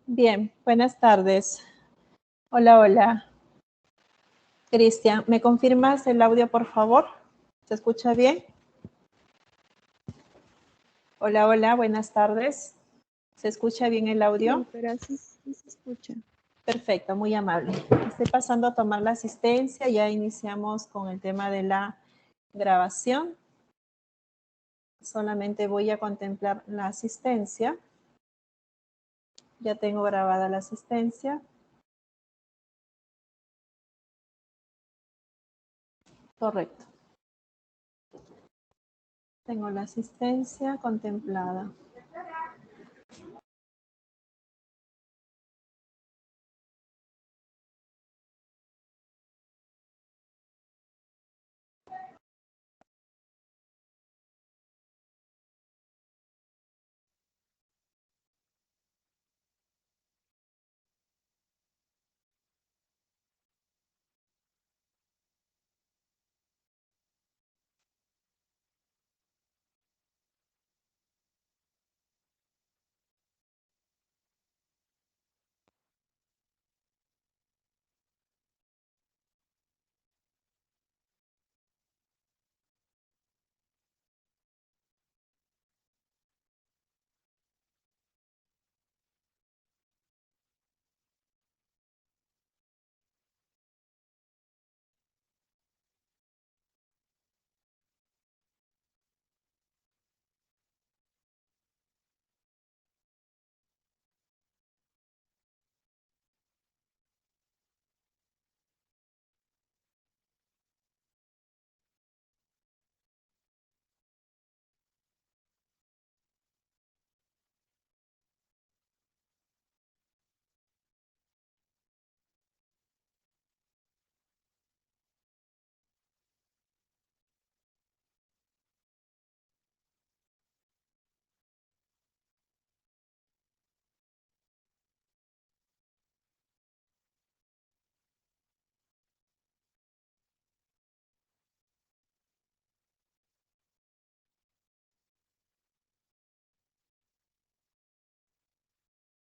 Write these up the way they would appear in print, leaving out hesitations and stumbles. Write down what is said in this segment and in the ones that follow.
Bien, buenas tardes. Hola, hola. Cristian, ¿me confirmas el audio, por favor? ¿Se escucha bien? Hola, hola, buenas tardes. ¿Se escucha bien el audio? Sí, pero así sí se escucha. Perfecto, muy amable. Estoy pasando a tomar la asistencia. Ya iniciamos con el tema de la grabación. Solamente voy a contemplar la asistencia. Ya tengo grabada la asistencia. Correcto. Tengo la asistencia contemplada.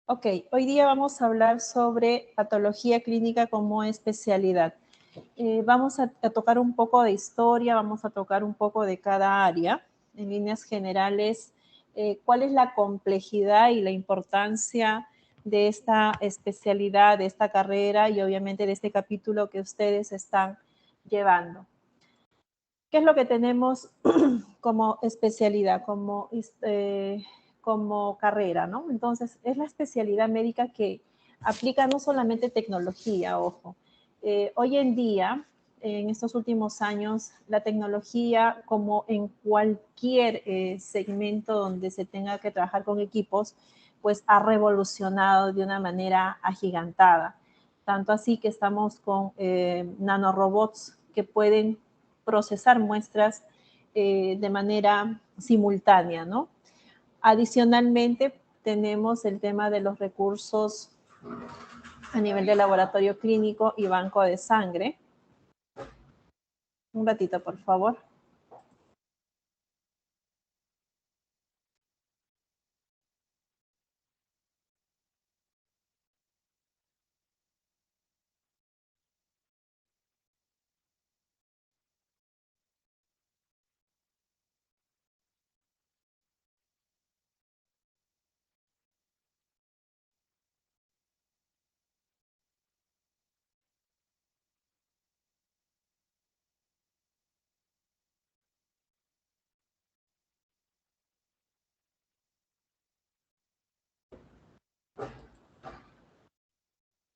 Ok, hoy día vamos a hablar sobre patología clínica como especialidad. Vamos a tocar un poco de historia, vamos a tocar un poco de cada área. En líneas generales, cuál es la complejidad y la importancia de esta especialidad, de esta carrera y obviamente de este capítulo que ustedes están llevando. ¿Qué es lo que tenemos como especialidad, como carrera, ¿no? Entonces, es la especialidad médica que aplica no solamente tecnología, ojo. Hoy en día, en estos últimos años, la tecnología, como en cualquier segmento donde se tenga que trabajar con equipos, pues ha revolucionado de una manera agigantada. Tanto así que estamos con nanorobots que pueden procesar muestras de manera simultánea, ¿no? Adicionalmente, tenemos el tema de los recursos a nivel de laboratorio clínico y banco de sangre. Un ratito, por favor.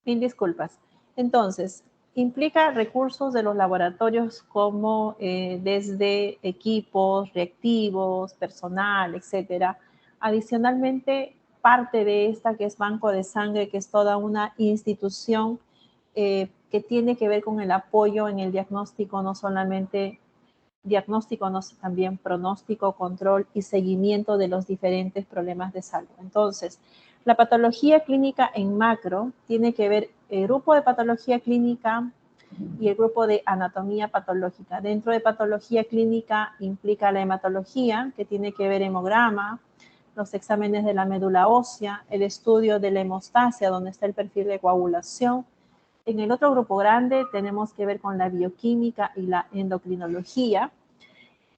Mil disculpas. Entonces, implica recursos de los laboratorios como desde equipos, reactivos, personal, etcétera. Adicionalmente, parte de esta que es Banco de Sangre, que es toda una institución que tiene que ver con el apoyo en el diagnóstico, no solamente diagnóstico, no, también pronóstico, control y seguimiento de los diferentes problemas de salud. Entonces, la patología clínica en macro tiene que ver el grupo de patología clínica y el grupo de anatomía patológica. Dentro de patología clínica implica la hematología, que tiene que ver hemograma, los exámenes de la médula ósea, el estudio de la hemostasia, donde está el perfil de coagulación. En el otro grupo grande tenemos que ver con la bioquímica y la endocrinología.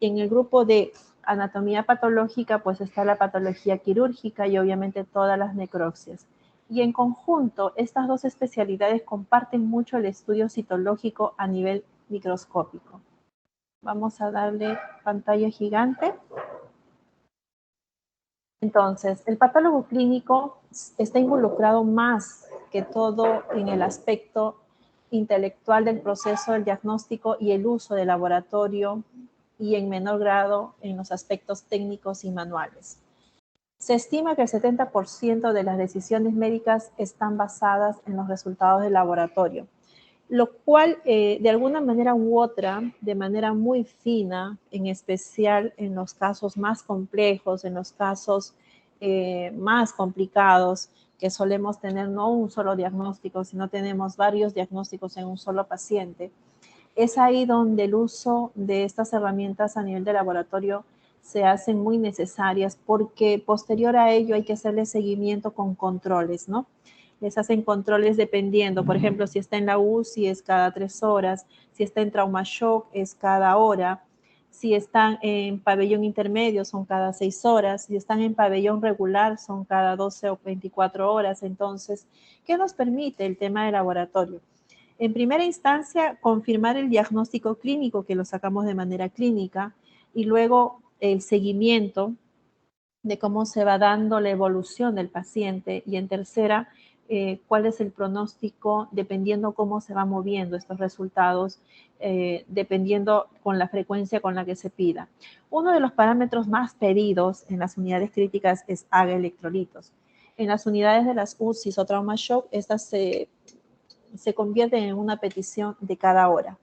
En el grupo de anatomía patológica, pues está la patología quirúrgica y obviamente todas las necropsias. Y en conjunto, estas dos especialidades comparten mucho el estudio citológico a nivel microscópico. Vamos a darle pantalla gigante. Entonces, el patólogo clínico está involucrado más que todo en el aspecto intelectual del proceso del diagnóstico y el uso del laboratorio y en menor grado en los aspectos técnicos y manuales. Se estima que el 70% de las decisiones médicas están basadas en los resultados del laboratorio, lo cual de alguna manera u otra, de manera muy fina, en especial en los casos más complejos, en los casos más complicados, que solemos tener no un solo diagnóstico, sino tenemos varios diagnósticos en un solo paciente. Es ahí donde el uso de estas herramientas a nivel de laboratorio se hacen muy necesarias porque posterior a ello hay que hacerle seguimiento con controles, ¿no? Les hacen controles dependiendo, por ejemplo, si está en la UCI es cada 3 horas, si está en trauma shock es cada hora, si están en pabellón intermedio son cada 6 horas, si están en pabellón regular son cada 12 o 24 horas. Entonces, ¿qué nos permite el tema de laboratorio? En primera instancia, confirmar el diagnóstico clínico, que lo sacamos de manera clínica, y luego el seguimiento de cómo se va dando la evolución del paciente. Y en tercera, cuál es el pronóstico dependiendo cómo se van moviendo estos resultados, dependiendo con la frecuencia con la que se pida. Uno de los parámetros más pedidos en las unidades críticas es haga electrolitos. En las unidades de las UCIs o trauma shock, estas se convierte en una petición de cada hora.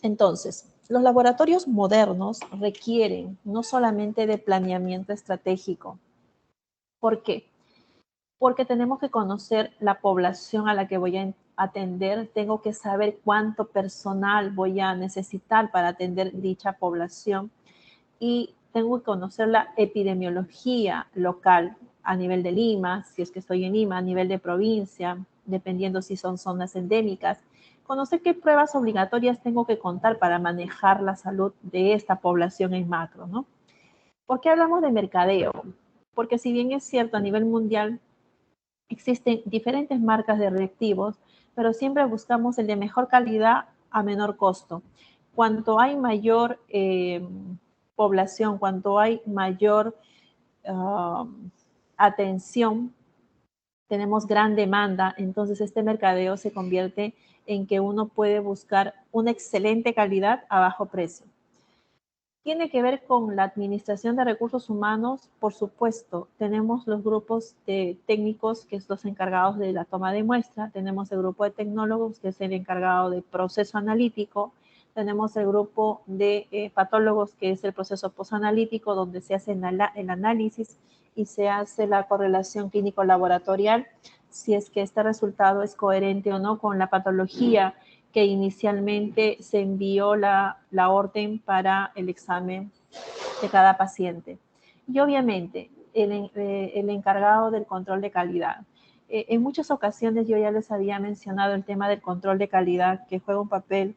Entonces, los laboratorios modernos requieren no solamente de planeamiento estratégico. ¿Por qué? Porque tenemos que conocer la población a la que voy a atender, tengo que saber cuánto personal voy a necesitar para atender dicha población y tengo que conocer la epidemiología local a nivel de Lima, si es que estoy en Lima, a nivel de provincia, dependiendo si son zonas endémicas. Conocer qué pruebas obligatorias tengo que contar para manejar la salud de esta población en macro, ¿no? ¿Por qué hablamos de mercadeo? porque si bien es cierto a nivel mundial existen diferentes marcas de reactivos, pero siempre buscamos el de mejor calidad a menor costo. Cuanto hay mayor población, cuanto hay mayor atención, tenemos gran demanda, entonces este mercadeo se convierte en que uno puede buscar una excelente calidad a bajo precio. Tiene que ver con la administración de recursos humanos, por supuesto. Tenemos los grupos de técnicos, que son los encargados de la toma de muestra. Tenemos el grupo de tecnólogos, que es el encargado del proceso analítico. Tenemos el grupo de patólogos, que es el proceso posanalítico, donde se hace el análisis y se hace la correlación clínico-laboratorial, si es que este resultado es coherente o no con la patología que inicialmente se envió la orden para el examen de cada paciente. Y obviamente el encargado del control de calidad. En muchas ocasiones yo ya les había mencionado el tema del control de calidad, que juega un papel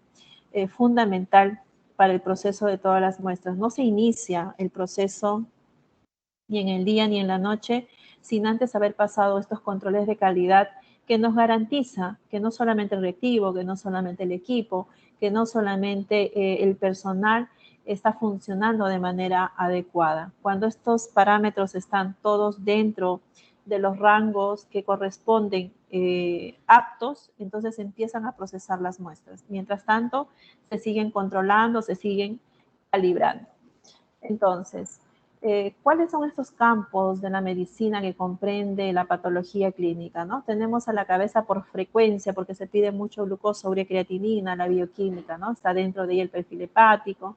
fundamental para el proceso de todas las muestras. No se inicia el proceso ni en el día ni en la noche sin antes haber pasado estos controles de calidad que nos garantiza que no solamente el reactivo, que no solamente el equipo, que no solamente el personal está funcionando de manera adecuada. Cuando estos parámetros están todos dentro de los rangos que corresponden aptos, entonces empiezan a procesar las muestras. Mientras tanto, se siguen controlando, se siguen calibrando. Entonces, ¿cuáles son estos campos de la medicina que comprende la patología clínica, ¿no? Tenemos a la cabeza por frecuencia, porque se pide mucho glucosa, urea, creatinina, la bioquímica, ¿no? Está dentro de ella el perfil hepático,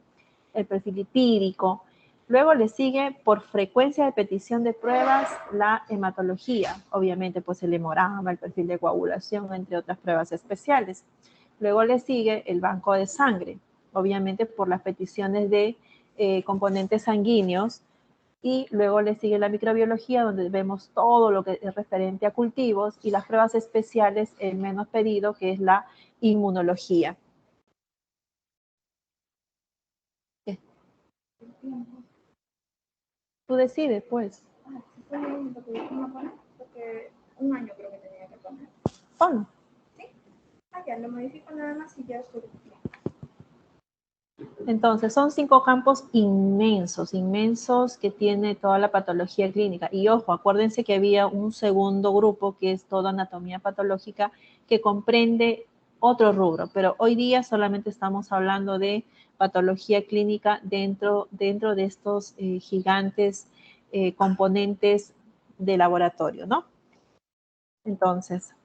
el perfil lipídico. Luego le sigue por frecuencia de petición de pruebas la hematología, obviamente pues el hemograma, el perfil de coagulación, entre otras pruebas especiales. Luego le sigue el banco de sangre, obviamente por las peticiones de componentes sanguíneos, y luego le sigue la microbiología, donde vemos todo lo que es referente a cultivos, y las pruebas especiales, el menos pedido, que es la inmunología. ¿Qué? Tú decides, pues. Porque un año creo que tenía que poner. Ponlo. ¿Sí? Ya lo modifico nada más y ya estoy. Entonces, son 5 campos inmensos, inmensos que tiene toda la patología clínica. Y ojo, acuérdense que había un segundo grupo que es toda anatomía patológica que comprende otro rubro, pero hoy día solamente estamos hablando de patología clínica dentro de estos gigantes componentes de laboratorio, ¿no? Entonces,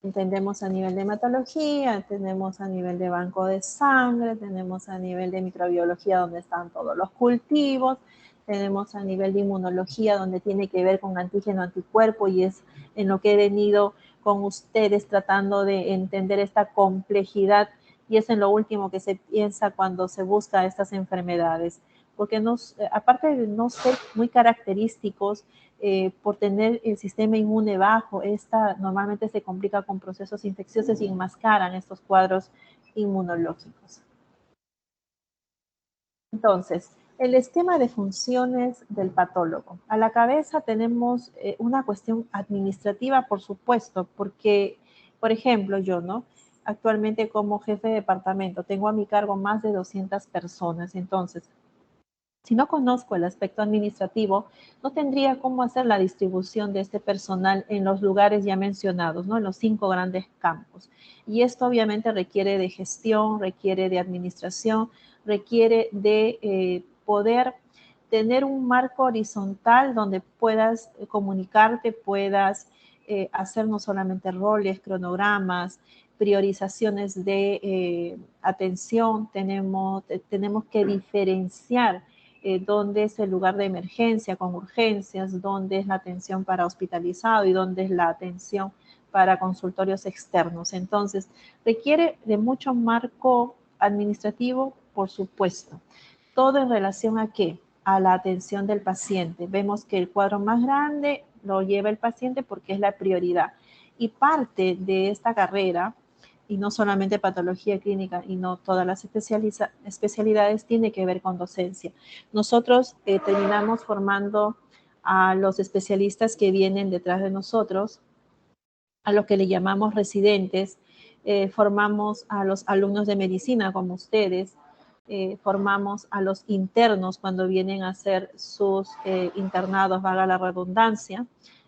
entendemos a nivel de hematología, tenemos a nivel de banco de sangre, tenemos a nivel de microbiología donde están todos los cultivos, tenemos a nivel de inmunología donde tiene que ver con antígeno anticuerpo y es en lo que he venido con ustedes tratando de entender esta complejidad y es en lo último que se piensa cuando se busca estas enfermedades, porque aparte de no ser muy característicos, por tener el sistema inmune bajo, esta normalmente se complica con procesos infecciosos y enmascaran estos cuadros inmunológicos. Entonces, el esquema de funciones del patólogo. A la cabeza tenemos una cuestión administrativa, por supuesto, porque, por ejemplo, yo, ¿no? Actualmente como jefe de departamento tengo a mi cargo más de 200 personas, entonces si no conozco el aspecto administrativo, no tendría cómo hacer la distribución de este personal en los lugares ya mencionados, ¿no? En los 5 grandes campos. Y esto obviamente requiere de gestión, requiere de administración, requiere de poder tener un marco horizontal donde puedas comunicarte, puedas hacer no solamente roles, cronogramas, priorizaciones de atención, tenemos que diferenciar dónde es el lugar de emergencia con urgencias, dónde es la atención para hospitalizado y dónde es la atención para consultorios externos. Entonces, requiere de mucho marco administrativo, por supuesto. Todo en relación a qué? A la atención del paciente. Vemos que el cuadro más grande lo lleva el paciente porque es la prioridad. Y parte de esta carrera y no solamente patología clínica, y no todas las especialidades, tiene que ver con docencia. Nosotros terminamos formando a los especialistas que vienen detrás de nosotros, a lo que le llamamos residentes, formamos a los alumnos de medicina como ustedes, formamos a los internos cuando vienen a hacer sus internados, valga la redundancia.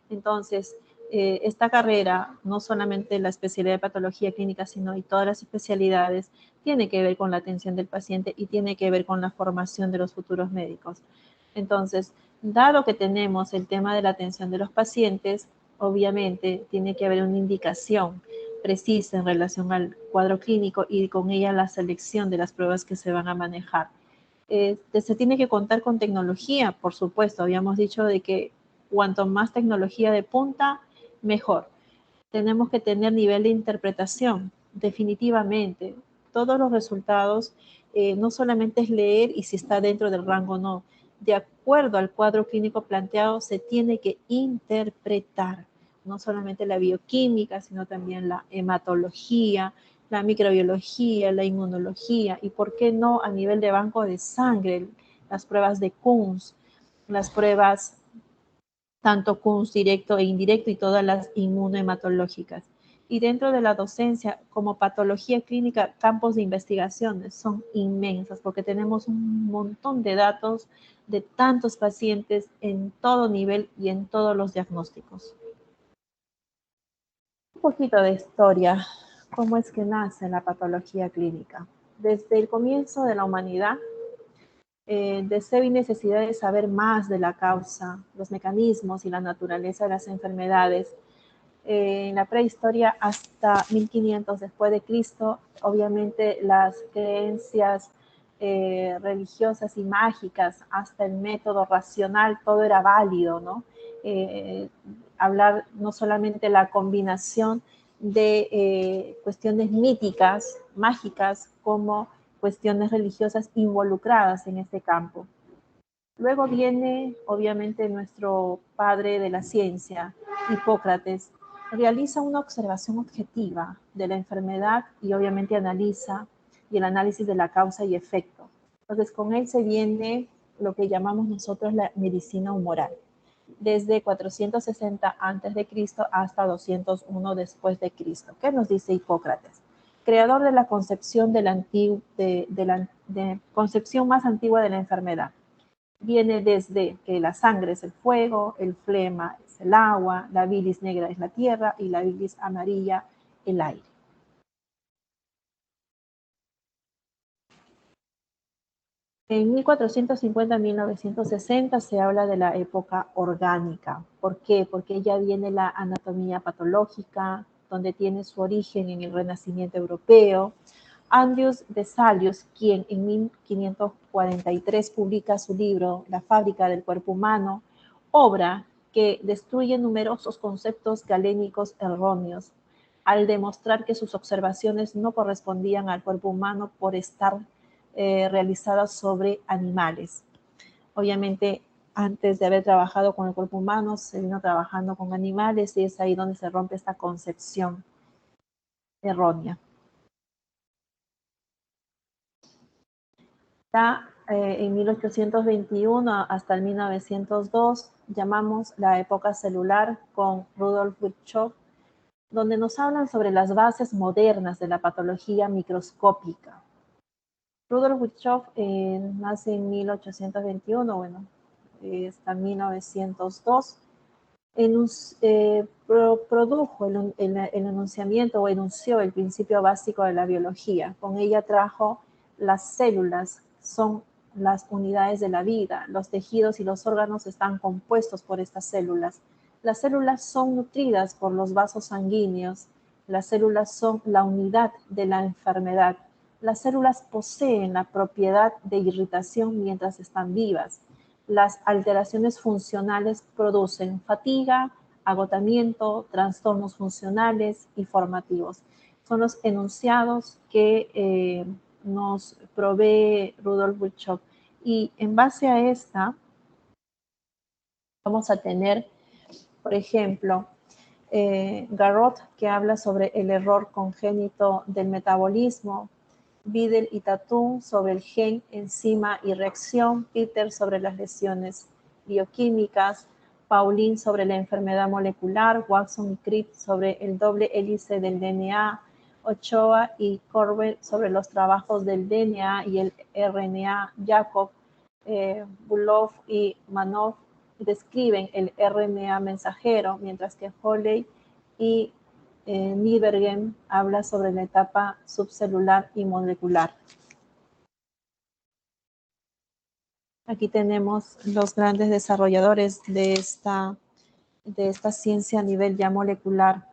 Entonces, esta carrera, no solamente la especialidad de patología clínica, sino y todas las especialidades, tiene que ver con la atención del paciente y tiene que ver con la formación de los futuros médicos. Entonces, dado que tenemos el tema de la atención de los pacientes, obviamente tiene que haber una indicación precisa en relación al cuadro clínico y con ella la selección de las pruebas que se van a manejar. Se tiene que contar con tecnología, por supuesto. Habíamos dicho de que cuanto más tecnología de punta, mejor. Tenemos que tener nivel de interpretación, definitivamente. Todos los resultados no solamente es leer y si está dentro del rango o no. De acuerdo al cuadro clínico planteado, se tiene que interpretar no solamente la bioquímica, sino también la hematología, la microbiología, la inmunología y, ¿por qué no, a nivel de banco de sangre, las pruebas de Kunz, las pruebas tanto Kunz directo e indirecto y todas las inmunohematológicas. Y dentro de la docencia, como patología clínica, campos de investigaciones son inmensas porque tenemos un montón de datos de tantos pacientes en todo nivel y en todos los diagnósticos. Un poquito de historia, cómo es que nace la patología clínica. Desde el comienzo de la humanidad, deseo y necesidad de saber más de la causa, los mecanismos y la naturaleza de las enfermedades. En la prehistoria hasta 1500 después de Cristo, obviamente las creencias religiosas y mágicas, hasta el método racional, todo era válido, ¿no? Hablar no solamente la combinación de cuestiones míticas, mágicas, como cuestiones religiosas involucradas en este campo. Luego viene, obviamente, nuestro padre de la ciencia, Hipócrates, realiza una observación objetiva de la enfermedad y obviamente analiza y el análisis de la causa y efecto. Entonces, con él se viene lo que llamamos nosotros la medicina humoral, desde 460 a.C. hasta 201 después de Cristo. ¿Qué nos dice Hipócrates? Creador de la concepción de la concepción más antigua de la enfermedad. Viene desde que la sangre es el fuego, el flema es el agua, la bilis negra es la tierra y la bilis amarilla el aire. En 1450-1960 se habla de la época orgánica. ¿Por qué? Porque ya viene la anatomía patológica, donde tiene su origen en el Renacimiento europeo. Andrews Vesalius, quien en 1543 publica su libro La fábrica del cuerpo humano, obra que destruye numerosos conceptos galénicos erróneos, al demostrar que sus observaciones no correspondían al cuerpo humano por estar realizadas sobre animales. Obviamente, antes de haber trabajado con el cuerpo humano, se vino trabajando con animales y es ahí donde se rompe esta concepción errónea. Ya en 1821 hasta el 1902 llamamos la época celular con Rudolf Virchow, donde nos hablan sobre las bases modernas de la patología microscópica. Rudolf Virchow nace en 1821, bueno, hasta 1902. Produjo el enunciamiento o enunció el principio básico de la biología. Con ella trajo las células, son las unidades de la vida. Los tejidos y los órganos están compuestos por estas células. Las células son nutridas por los vasos sanguíneos. Las células son la unidad de la enfermedad. Las células poseen la propiedad de irritación mientras están vivas. Las alteraciones funcionales producen fatiga, agotamiento, trastornos funcionales y formativos. Son los enunciados que nos provee Rudolf Virchow. Y en base a esta, vamos a tener, por ejemplo, Garrod, que habla sobre el error congénito del metabolismo, Biddle y Tatum sobre el gen, enzima y reacción, Peter sobre las lesiones bioquímicas, Pauline sobre la enfermedad molecular, Watson y Cribb sobre el doble hélice del DNA, Ochoa y Corbett sobre los trabajos del DNA y el RNA, Jacob, Bullough y Manoff describen el RNA mensajero, mientras que Holley y Niebergen habla sobre la etapa subcelular y molecular. Aquí tenemos los grandes desarrolladores de esta ciencia a nivel ya molecular.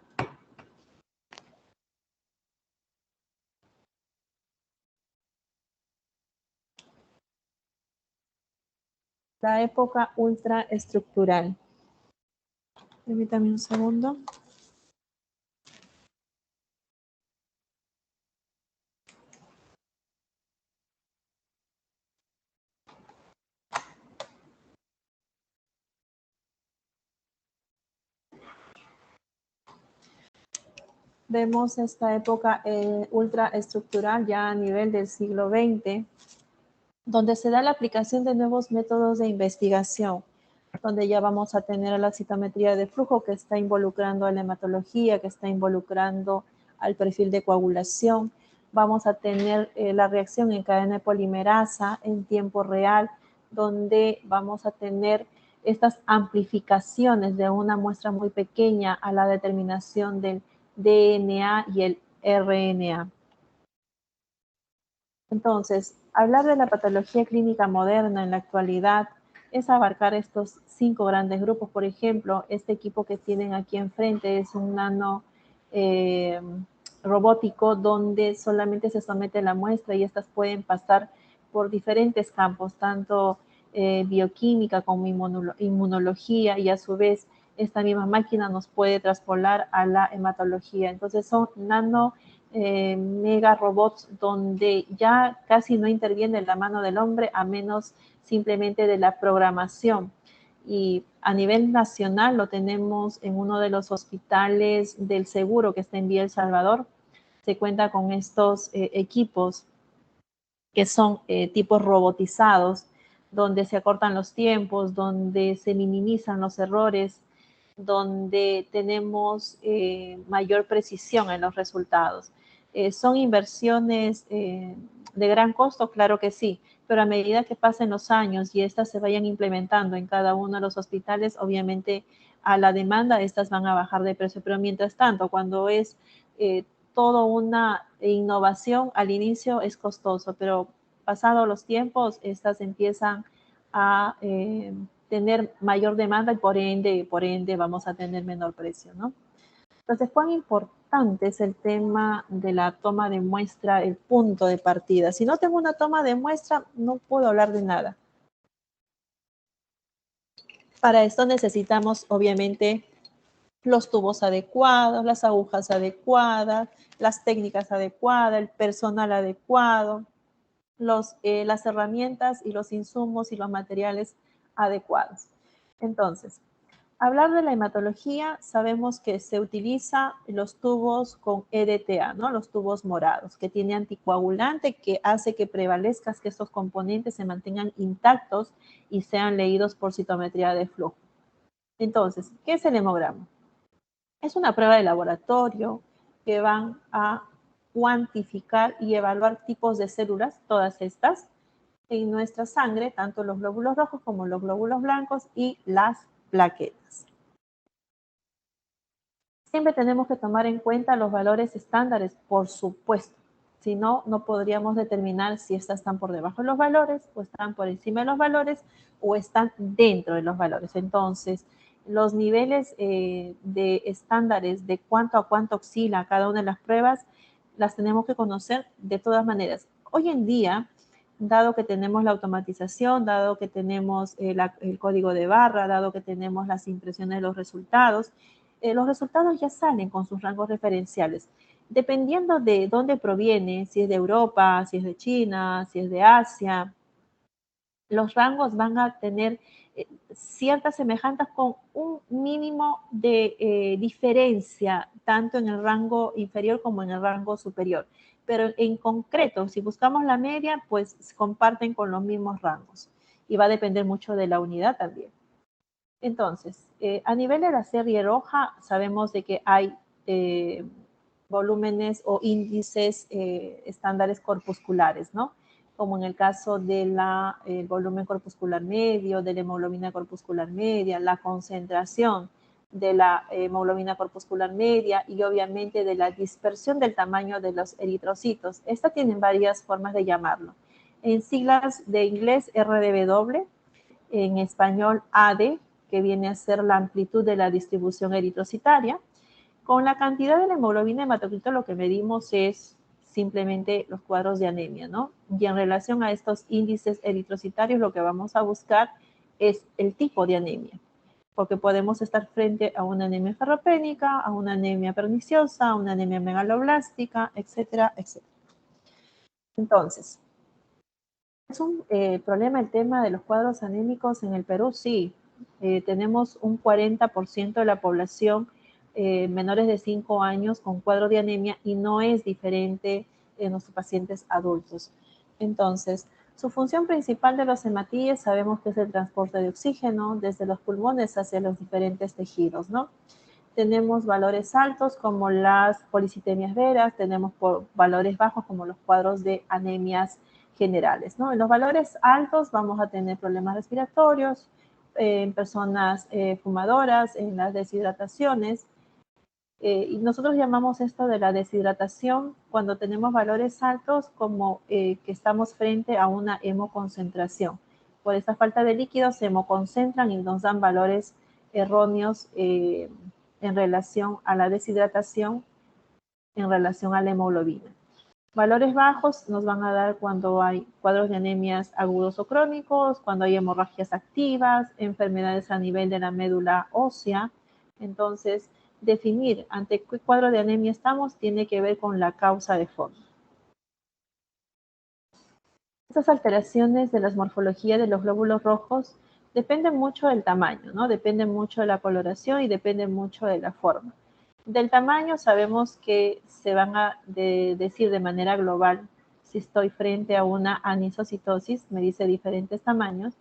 La época ultraestructural. Permítame un segundo. Vemos esta época ultraestructural ya a nivel del siglo XX, donde se da la aplicación de nuevos métodos de investigación, donde ya vamos a tener la citometría de flujo que está involucrando a la hematología, que está involucrando al perfil de coagulación. Vamos a tener la reacción en cadena de polimerasa en tiempo real, donde vamos a tener estas amplificaciones de una muestra muy pequeña a la determinación del DNA y el RNA. Entonces, hablar de la patología clínica moderna en la actualidad es abarcar estos 5 grandes grupos. Por ejemplo, este equipo que tienen aquí enfrente es un nano robótico donde solamente se somete la muestra y estas pueden pasar por diferentes campos, tanto bioquímica como inmunología, y a su vez esta misma máquina nos puede traspolar a la hematología. Entonces son nano mega robots donde ya casi no interviene la mano del hombre a menos simplemente de la programación. Y a nivel nacional lo tenemos en uno de los hospitales del seguro que está en Vía El Salvador. Se cuenta con estos equipos que son tipos robotizados, donde se acortan los tiempos, donde se minimizan los errores, donde tenemos mayor precisión en los resultados. ¿Son inversiones de gran costo? Claro que sí, pero a medida que pasen los años y estas se vayan implementando en cada uno de los hospitales, obviamente a la demanda estas van a bajar de precio, pero mientras tanto, cuando es toda una innovación, al inicio es costoso, pero pasados los tiempos, estas empiezan a tener mayor demanda y por ende vamos a tener menor precio, ¿no? Entonces, ¿cuán importante es el tema de la toma de muestra, el punto de partida? Si no tengo una toma de muestra, no puedo hablar de nada. Para esto necesitamos, obviamente, los tubos adecuados, las agujas adecuadas, las técnicas adecuadas, el personal adecuado, las herramientas y los insumos y los materiales adecuados. Entonces, hablar de la hematología, sabemos que se utiliza los tubos con EDTA, ¿no? Los tubos morados, que tiene anticoagulante, que hace que prevalezca que estos componentes se mantengan intactos y sean leídos por citometría de flujo. Entonces, ¿qué es el hemograma? Es una prueba de laboratorio que van a cuantificar y evaluar tipos de células, todas estas, en nuestra sangre, tanto los glóbulos rojos como los glóbulos blancos y las plaquetas. Siempre tenemos que tomar en cuenta los valores estándares, por supuesto. Si no, no podríamos determinar si estas están por debajo de los valores, o están por encima de los valores, o están dentro de los valores. Entonces, los niveles de estándares de cuánto a cuánto oscila cada una de las pruebas, las tenemos que conocer de todas maneras. Hoy en día, dado que tenemos la automatización, dado que tenemos el código de barra, dado que tenemos las impresiones de los resultados ya salen con sus rangos referenciales. Dependiendo de dónde proviene, si es de Europa, si es de China, si es de Asia, los rangos van a tener ciertas semejanzas con un mínimo de diferencia, tanto en el rango inferior como en el rango superior. Pero en concreto, si buscamos la media, pues comparten con los mismos rangos. Y va a depender mucho de la unidad también. Entonces, a nivel de la serie roja, sabemos de que hay volúmenes o índices estándares corpusculares, ¿no? Como en el caso del volumen corpuscular medio, de la hemoglobina corpuscular media, la concentración de la hemoglobina corpuscular media y obviamente de la dispersión del tamaño de los eritrocitos. Estas tienen varias formas de llamarlo. En siglas de inglés RDW, en español AD, que viene a ser la amplitud de la distribución eritrocitaria. Con la cantidad de la hemoglobina hematocrito lo que medimos es simplemente los cuadros de anemia, ¿no? Y en relación a estos índices eritrocitarios lo que vamos a buscar es el tipo de anemia, porque podemos estar frente a una anemia ferropénica, a una anemia perniciosa, a una anemia megaloblástica, etcétera, etcétera. Entonces, ¿es un problema el tema de los cuadros anémicos en el Perú? Sí, tenemos un 40% de la población menores de 5 años con cuadro de anemia y no es diferente en nuestros pacientes adultos. Entonces, su función principal de los hematíes sabemos que es el transporte de oxígeno desde los pulmones hacia los diferentes tejidos, ¿no? Tenemos valores altos como las policitemias veras, tenemos valores bajos como los cuadros de anemias generales, ¿no? En los valores altos vamos a tener problemas respiratorios, en personas fumadoras, en las deshidrataciones, y nosotros llamamos esto de la deshidratación cuando tenemos valores altos como que estamos frente a una hemoconcentración. Por esta falta de líquidos se hemoconcentran y nos dan valores erróneos en relación a la deshidratación, en relación a la hemoglobina. Valores bajos nos van a dar cuando hay cuadros de anemias agudos o crónicos, cuando hay hemorragias activas, enfermedades a nivel de la médula ósea. Entonces, definir ante qué cuadro de anemia estamos tiene que ver con la causa de fondo. Estas alteraciones de las morfologías de los glóbulos rojos dependen mucho del tamaño, ¿no? Dependen mucho de la coloración y dependen mucho de la forma. Del tamaño sabemos que se van a decir de manera global si estoy frente a una anisocitosis, me dice diferentes tamaños.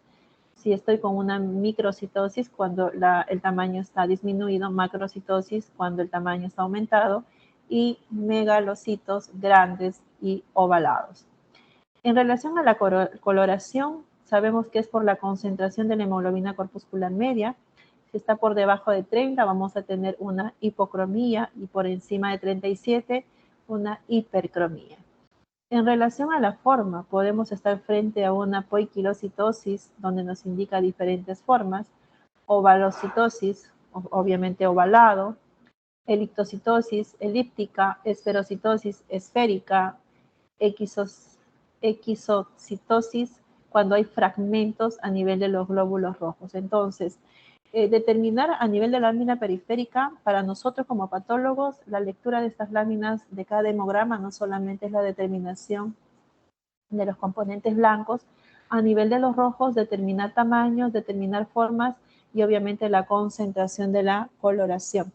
Si estoy con una microcitosis, cuando el tamaño está disminuido, macrocitosis, cuando el tamaño está aumentado, y megalocitos grandes y ovalados. En relación a la coloración, sabemos que es por la concentración de la hemoglobina corpuscular media. Si está por debajo de 30, vamos a tener una hipocromía y por encima de 37, una hipercromía. En relación a la forma, podemos estar frente a una poiquilocitosis, donde nos indica diferentes formas, ovalocitosis, obviamente ovalado, elictocitosis, elíptica, esferocitosis, esférica, equisocitosis, cuando hay fragmentos a nivel de los glóbulos rojos. Entonces, determinar a nivel de lámina periférica, para nosotros como patólogos, la lectura de estas láminas de cada hemograma no solamente es la determinación de los componentes blancos, a nivel de los rojos, determinar tamaños, determinar formas y obviamente la concentración de la coloración.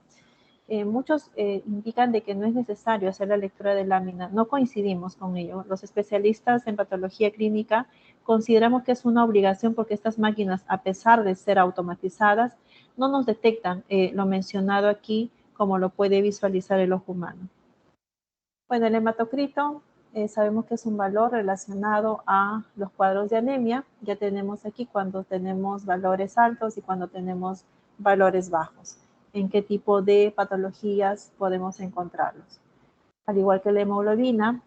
Muchos indican de que no es necesario hacer la lectura de lámina. No coincidimos con ello. Los especialistas en patología clínica consideramos que es una obligación porque estas máquinas, a pesar de ser automatizadas, no nos detectan lo mencionado aquí como lo puede visualizar el ojo humano. Bueno, el hematocrito sabemos que es un valor relacionado a los cuadros de anemia. Ya tenemos aquí cuando tenemos valores altos y cuando tenemos valores bajos. En qué tipo de patologías podemos encontrarlos. Al igual que la hemoglobina,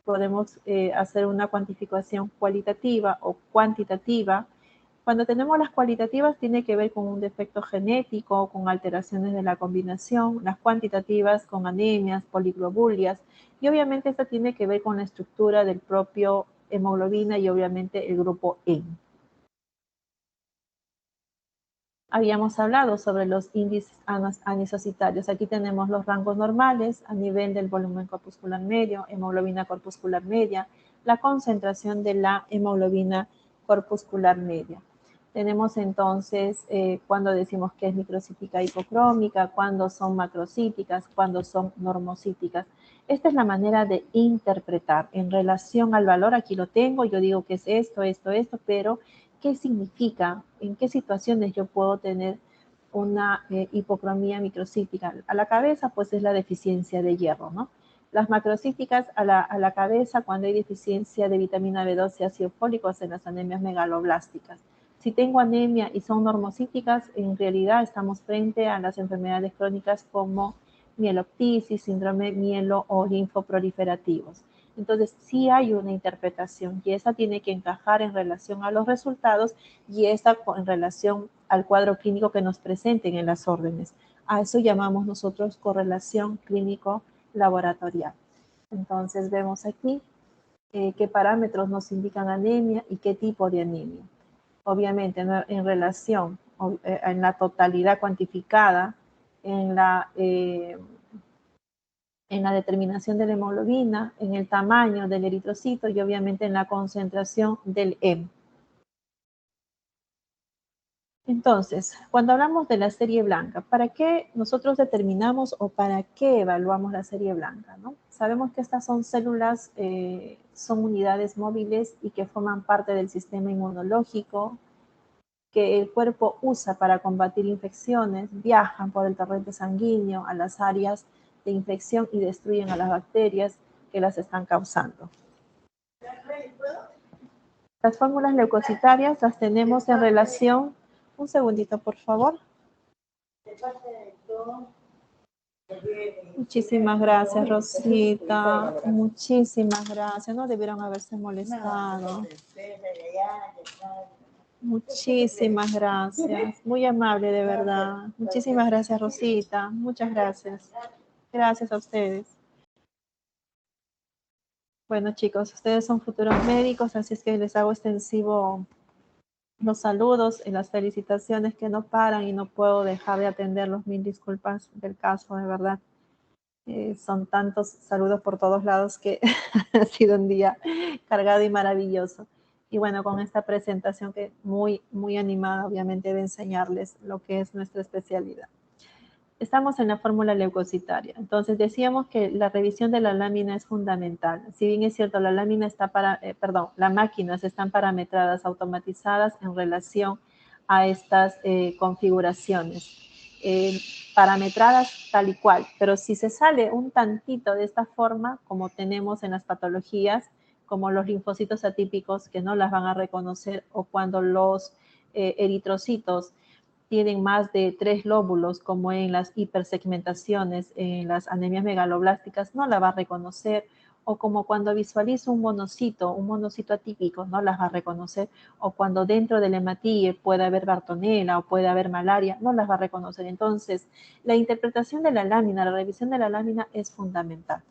podemos hacer una cuantificación cualitativa o cuantitativa. Cuando tenemos las cualitativas tiene que ver con un defecto genético, con alteraciones de la combinación, las cuantitativas con anemias, poliglobulias, y obviamente esta tiene que ver con la estructura del propio hemoglobina y obviamente el grupo N. Habíamos hablado sobre los índices anisocitarios. Aquí tenemos los rangos normales a nivel del volumen corpuscular medio, hemoglobina corpuscular media, la concentración de la hemoglobina corpuscular media. Tenemos entonces cuando decimos que es microcítica hipocrómica, cuando son macrocíticas, cuando son normocíticas. Esta es la manera de interpretar en relación al valor. Aquí lo tengo, yo digo que es esto, pero ¿qué significa? ¿En qué situaciones yo puedo tener una hipocromía microcítica? A la cabeza, pues es la deficiencia de hierro, ¿no? Las macrocíticas a la cabeza cuando hay deficiencia de vitamina B12 y ácido fólico en las anemias megaloblásticas. Si tengo anemia y son normocíticas, en realidad estamos frente a las enfermedades crónicas como mieloptisis, síndrome mielo o linfoproliferativos. Entonces, sí hay una interpretación y esa tiene que encajar en relación a los resultados y esa en relación al cuadro clínico que nos presenten en las órdenes. A eso llamamos nosotros correlación clínico-laboratorial. Entonces, vemos aquí qué parámetros nos indican anemia y qué tipo de anemia. Obviamente en relación, en la totalidad cuantificada, en la determinación de la hemoglobina, en el tamaño del eritrocito y obviamente en la concentración del hemo. Entonces, cuando hablamos de la serie blanca, ¿para qué nosotros determinamos o para qué evaluamos la serie blanca, ¿no? Sabemos que estas son células, son unidades móviles y que forman parte del sistema inmunológico, que el cuerpo usa para combatir infecciones, viajan por el torrente sanguíneo a las áreas de infección y destruyen a las bacterias que las están causando. Las fórmulas leucocitarias las tenemos en relación, un segundito por favor. Muchísimas gracias, Rosita. Muchísimas gracias. No debieron haberse molestado. Muchísimas gracias. Muy amable, de verdad. Muchísimas gracias, Rosita. Muchas gracias. Gracias a ustedes. Bueno, chicos, ustedes son futuros médicos, así es que les hago extensivo los saludos y las felicitaciones que no paran y no puedo dejar de atenderlos. Mil disculpas del caso, de verdad. Son tantos saludos por todos lados que ha sido un día cargado y maravilloso. Y bueno, con esta presentación que muy animada, obviamente, de enseñarles lo que es nuestra especialidad. Estamos en la fórmula leucocitaria. Entonces, decíamos que la revisión de la lámina es fundamental. Si bien es cierto, la lámina está las máquinas están parametradas, automatizadas en relación a estas configuraciones. Parametradas tal y cual, pero si se sale un tantito de esta forma, como tenemos en las patologías, como los linfocitos atípicos que no las van a reconocer, o cuando los eritrocitos tienen más de 3 lóbulos, como en las hipersegmentaciones, en las anemias megaloblásticas, no la va a reconocer, o como cuando visualizo un monocito atípico, no las va a reconocer, o cuando dentro del hematíe puede haber bartonela o puede haber malaria, no las va a reconocer. Entonces, la interpretación de la lámina, la revisión de la lámina es fundamental.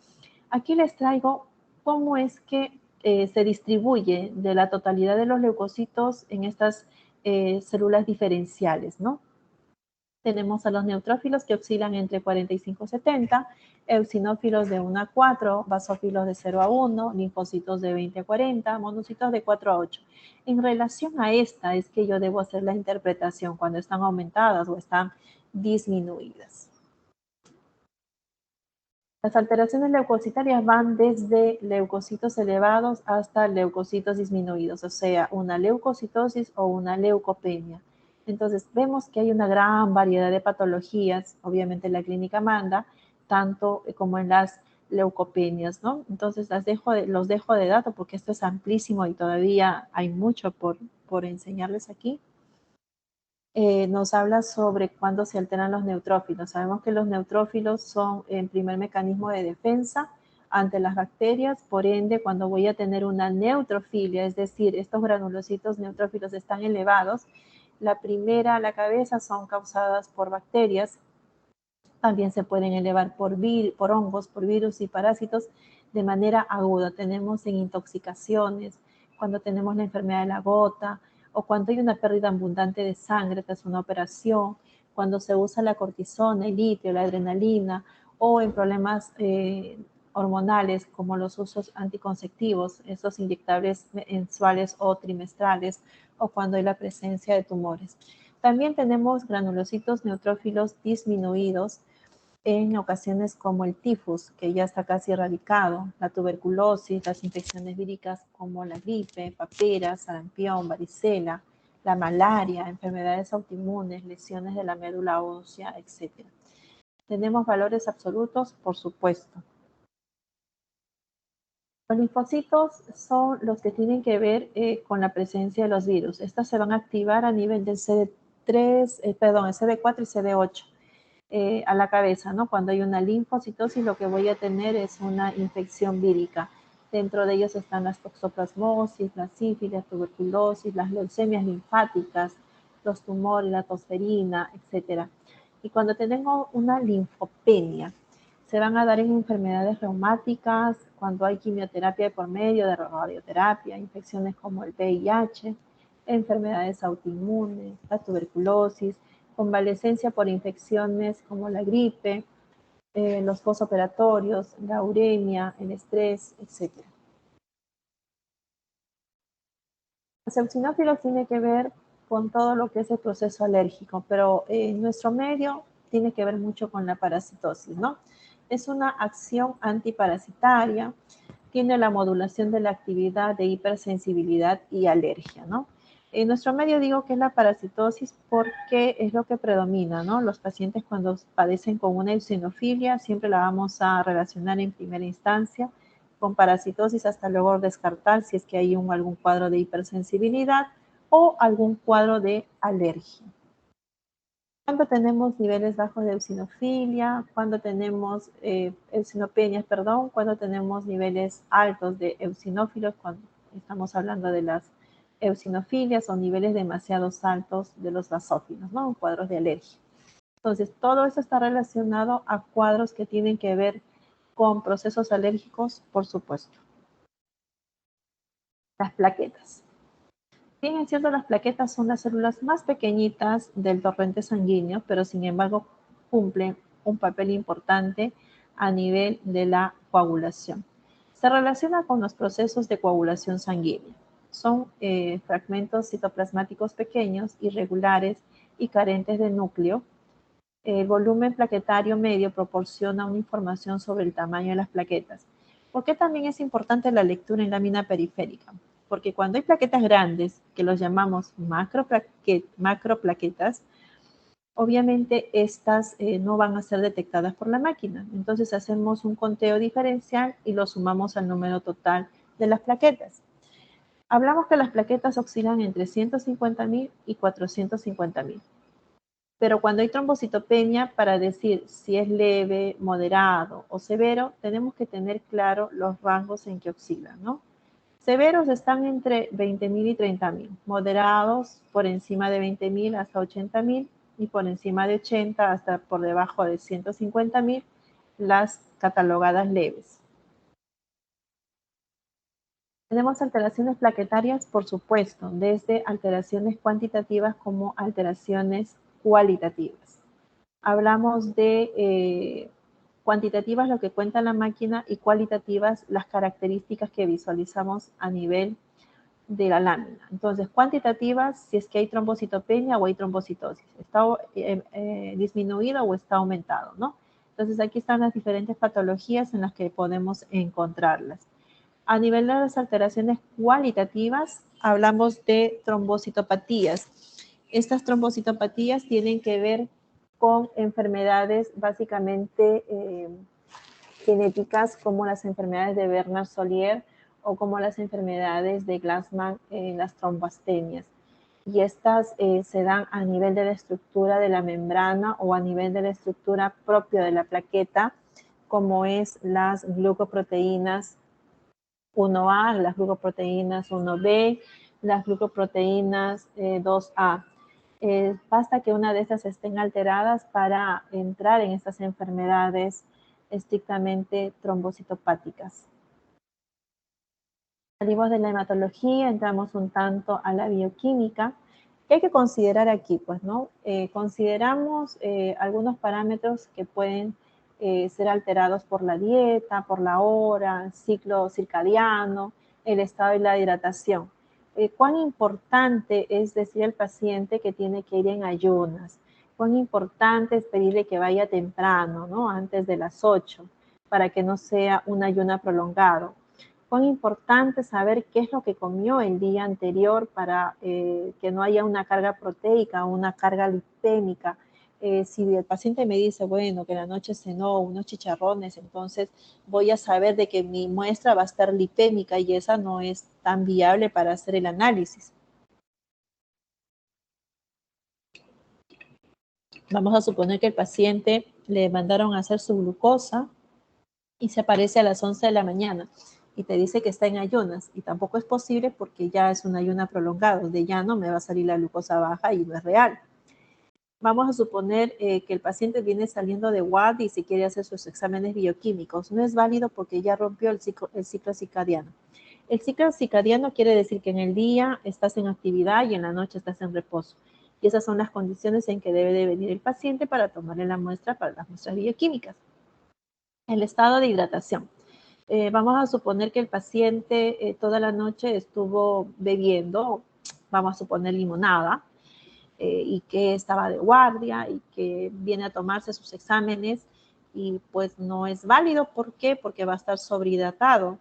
Aquí les traigo cómo es que se distribuye de la totalidad de los leucocitos en estas células diferenciales, ¿no? Tenemos a los neutrófilos que oscilan entre 45 y 70, eosinófilos de 1 a 4, basófilos de 0 a 1, linfocitos de 20 a 40, monocitos de 4 a 8. En relación a esta es que yo debo hacer la interpretación cuando están aumentadas o están disminuidas. Las alteraciones leucocitarias van desde leucocitos elevados hasta leucocitos disminuidos, o sea, una leucocitosis o una leucopenia. Entonces, vemos que hay una gran variedad de patologías, obviamente la clínica manda, tanto como en las leucopenias, ¿no? Entonces, los dejo de dato porque esto es amplísimo y todavía hay mucho por enseñarles aquí. Nos habla sobre cuándo se alteran los neutrófilos. Sabemos que los neutrófilos son el primer mecanismo de defensa ante las bacterias, por ende, cuando voy a tener una neutrofilia, es decir, estos granulocitos neutrófilos están elevados, la primera a la cabeza son causadas por bacterias, también se pueden elevar por hongos, por virus y parásitos de manera aguda. Tenemos en intoxicaciones, cuando tenemos la enfermedad de la gota, o cuando hay una pérdida abundante de sangre tras una operación, cuando se usa la cortisona, el litio, la adrenalina, o en problemas hormonales como los usos anticonceptivos, esos inyectables mensuales o trimestrales, o cuando hay la presencia de tumores. También tenemos granulocitos neutrófilos disminuidos en ocasiones como el tifus, que ya está casi erradicado, la tuberculosis, las infecciones víricas como la gripe, papera, sarampión, varicela, la malaria, enfermedades autoinmunes, lesiones de la médula ósea, etc. ¿Tenemos valores absolutos? Por supuesto. Los linfocitos son los que tienen que ver con la presencia de los virus. Estas se van a activar a nivel del CD3, el CD4 y CD8 a la cabeza, ¿no? Cuando hay una linfocitosis, lo que voy a tener es una infección vírica. Dentro de ellos están las toxoplasmosis, la sífilis, la tuberculosis, las leucemias linfáticas, los tumores, la tosferina, etc. Y cuando tenemos una linfopenia, se van a dar en enfermedades reumáticas, cuando hay quimioterapia de por medio de radioterapia, infecciones como el VIH, enfermedades autoinmunes, la tuberculosis, convalecencia por infecciones como la gripe, los postoperatorios, la uremia, el estrés, etc. Los eosinófilos tiene que ver con todo lo que es el proceso alérgico, pero en nuestro medio tiene que ver mucho con la parasitosis, ¿no? Es una acción antiparasitaria, tiene la modulación de la actividad de hipersensibilidad y alergia, ¿no? En nuestro medio digo que es la parasitosis porque es lo que predomina, ¿no? Los pacientes cuando padecen con una eosinofilia siempre la vamos a relacionar en primera instancia con parasitosis hasta luego descartar si es que hay algún cuadro de hipersensibilidad o algún cuadro de alergia. Cuando tenemos niveles bajos de eosinofilia, cuando tenemos eosinopenias, perdón, cuando tenemos niveles altos de eosinófilos, cuando estamos hablando de las eosinofilias o niveles demasiado altos de los basófilos, ¿no? Cuadros de alergia. Entonces, todo eso está relacionado a cuadros que tienen que ver con procesos alérgicos, por supuesto. Las plaquetas. Bien, es cierto, las plaquetas son las células más pequeñitas del torrente sanguíneo, pero sin embargo cumplen un papel importante a nivel de la coagulación. Se relaciona con los procesos de coagulación sanguínea. Son fragmentos citoplasmáticos pequeños, irregulares y carentes de núcleo. El volumen plaquetario medio proporciona una información sobre el tamaño de las plaquetas. ¿Por qué también es importante la lectura en lámina periférica? Porque cuando hay plaquetas grandes, que los llamamos macroplaquetas, obviamente estas no van a ser detectadas por la máquina. Entonces hacemos un conteo diferencial y lo sumamos al número total de las plaquetas. Hablamos que las plaquetas oscilan entre 150.000 y 450.000. Pero cuando hay trombocitopenia, para decir si es leve, moderado o severo, tenemos que tener claro los rangos en que oscilan, ¿no? Severos están entre 20.000 y 30.000, moderados por encima de 20.000 hasta 80.000 y por encima de 80 hasta por debajo de 150.000, las catalogadas leves. Tenemos alteraciones plaquetarias, por supuesto, desde alteraciones cuantitativas como alteraciones cualitativas. Hablamos de cuantitativas, lo que cuenta la máquina, y cualitativas, las características que visualizamos a nivel de la lámina. Entonces, cuantitativas, si es que hay trombocitopenia o hay trombocitosis, está disminuido o está aumentado, ¿no? Entonces, aquí están las diferentes patologías en las que podemos encontrarlas. A nivel de las alteraciones cualitativas, hablamos de trombocitopatías. Estas trombocitopatías tienen que ver con enfermedades básicamente genéticas como las enfermedades de Bernard-Solier o como las enfermedades de Glassman en las trombastenias. Y estas se dan a nivel de la estructura de la membrana o a nivel de la estructura propia de la plaqueta, como es las glucoproteínas 1A, las glucoproteínas 1B, las glucoproteínas 2A. Basta que una de estas estén alteradas para entrar en estas enfermedades estrictamente trombocitopáticas. Salimos de la hematología, entramos un tanto a la bioquímica. ¿Qué hay que considerar aquí? Pues, ¿no? Consideramos algunos parámetros que pueden ser alterados por la dieta, por la hora, el ciclo circadiano, el estado de la hidratación. ¿Cuán importante es decir al paciente que tiene que ir en ayunas? ¿Cuán importante es pedirle que vaya temprano, ¿no? Antes de las 8, para que no sea un ayuno prolongado? ¿Cuán importante saber qué es lo que comió el día anterior para que no haya una carga proteica o una carga lipémica? Si el paciente me dice, bueno, que la noche cenó unos chicharrones, entonces voy a saber de que mi muestra va a estar lipémica y esa no es tan viable para hacer el análisis. Vamos a suponer que el paciente le mandaron a hacer su glucosa y se aparece a las 11 de la mañana y te dice que está en ayunas y tampoco es posible porque ya es un ayuno prolongado, de ya no me va a salir la glucosa baja y no es real. Vamos a suponer que el paciente viene saliendo de guardia y se quiere hacer sus exámenes bioquímicos. No es válido porque ya rompió el ciclo circadiano. El ciclo circadiano quiere decir que en el día estás en actividad y en la noche estás en reposo. Y esas son las condiciones en que debe de venir el paciente para tomarle la muestra para las muestras bioquímicas. El estado de hidratación. Vamos a suponer que el paciente toda la noche estuvo bebiendo, vamos a suponer limonada, y que estaba de guardia y que viene a tomarse sus exámenes y pues no es válido. ¿Por qué? Porque va a estar sobrehidratado.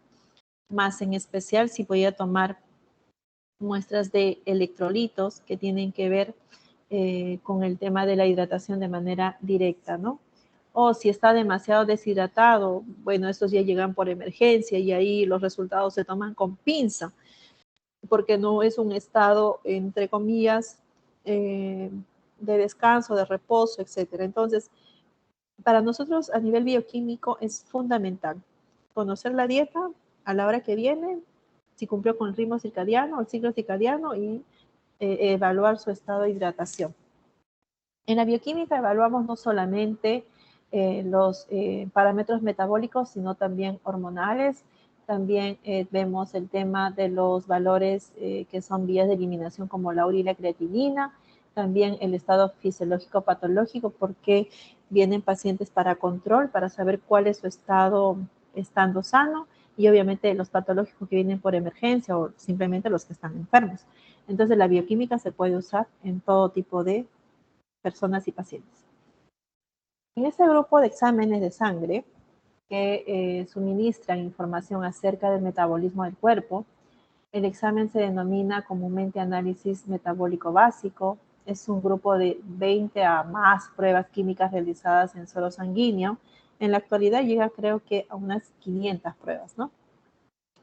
Más en especial si voy a tomar muestras de electrolitos que tienen que ver con el tema de la hidratación de manera directa, ¿no? O si está demasiado deshidratado, bueno, estos ya llegan por emergencia y ahí los resultados se toman con pinza, porque no es un estado, entre comillas, de descanso, de reposo, etcétera. Entonces, para nosotros a nivel bioquímico es fundamental conocer la dieta a la hora que viene, si cumplió con el ritmo circadiano, el ciclo circadiano y evaluar su estado de hidratación. En la bioquímica evaluamos no solamente los parámetros metabólicos, sino también hormonales. También vemos el tema de los valores que son vías de eliminación como la urea y la creatinina. También el estado fisiológico patológico, porque vienen pacientes para control, para saber cuál es su estado estando sano, y obviamente los patológicos que vienen por emergencia o simplemente los que están enfermos. Entonces la bioquímica se puede usar en todo tipo de personas y pacientes. En este grupo de exámenes de sangre que suministran información acerca del metabolismo del cuerpo, el examen se denomina comúnmente análisis metabólico básico. Es un grupo de 20 a más pruebas químicas realizadas en suero sanguíneo. En la actualidad llega, creo que, a unas 500 pruebas, ¿no?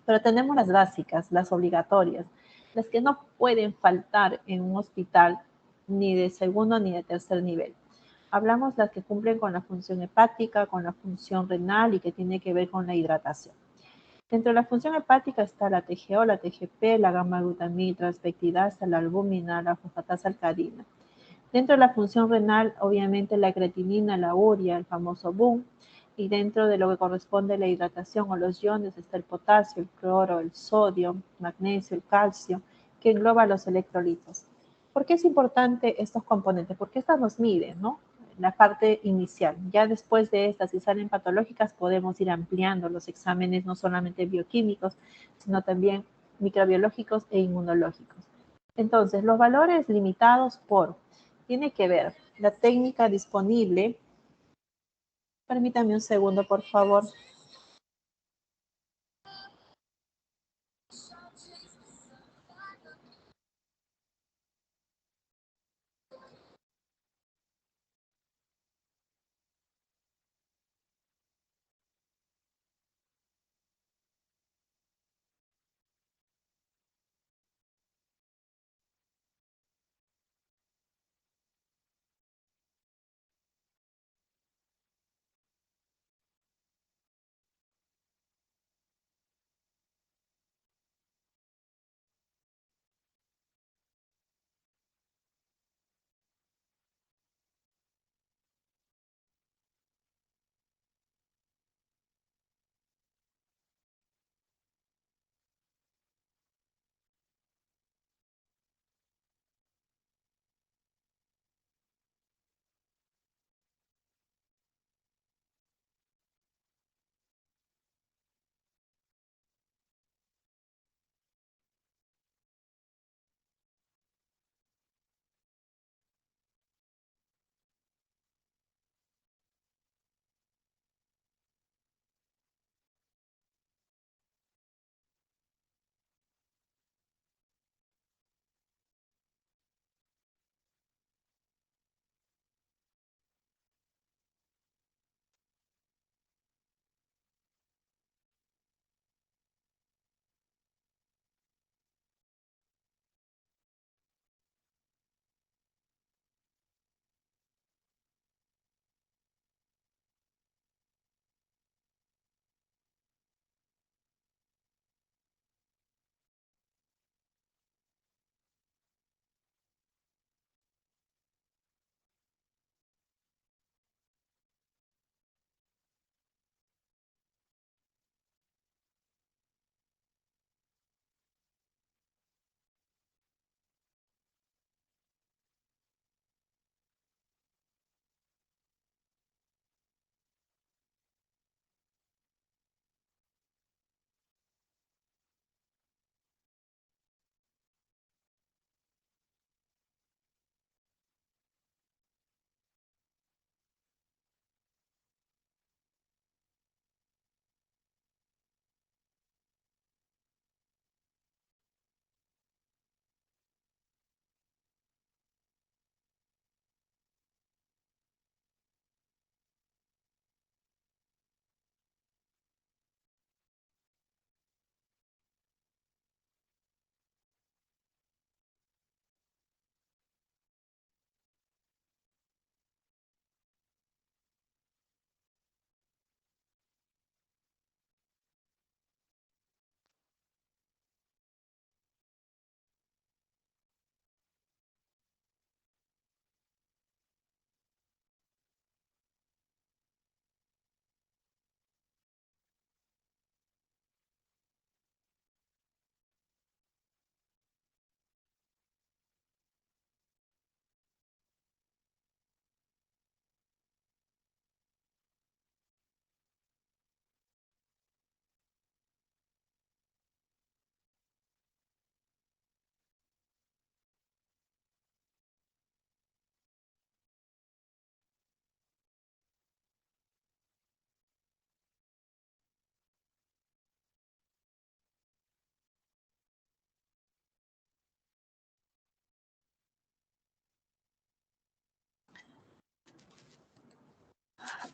Pero tenemos las básicas, las obligatorias, las que no pueden faltar en un hospital ni de segundo ni de tercer nivel. Hablamos las que cumplen con la función hepática, con la función renal y que tiene que ver con la hidratación. Dentro de la función hepática está la TGO, la TGP, la gamma-glutamil transpeptidasa, la albúmina, la fosfatasa alcalina. Dentro de la función renal, obviamente la creatinina, la urea, el famoso BUN, y dentro de lo que corresponde a la hidratación o los iones está el potasio, el cloro, el sodio, magnesio, el calcio, que engloba los electrolitos. ¿Por qué es importante estos componentes? Porque estas nos miden, ¿no? La parte inicial. Ya después de estas, si salen patológicas, podemos ir ampliando los exámenes, no solamente bioquímicos, sino también microbiológicos e inmunológicos. Entonces, los valores limitados tiene que ver la técnica disponible. Permítame un segundo, por favor.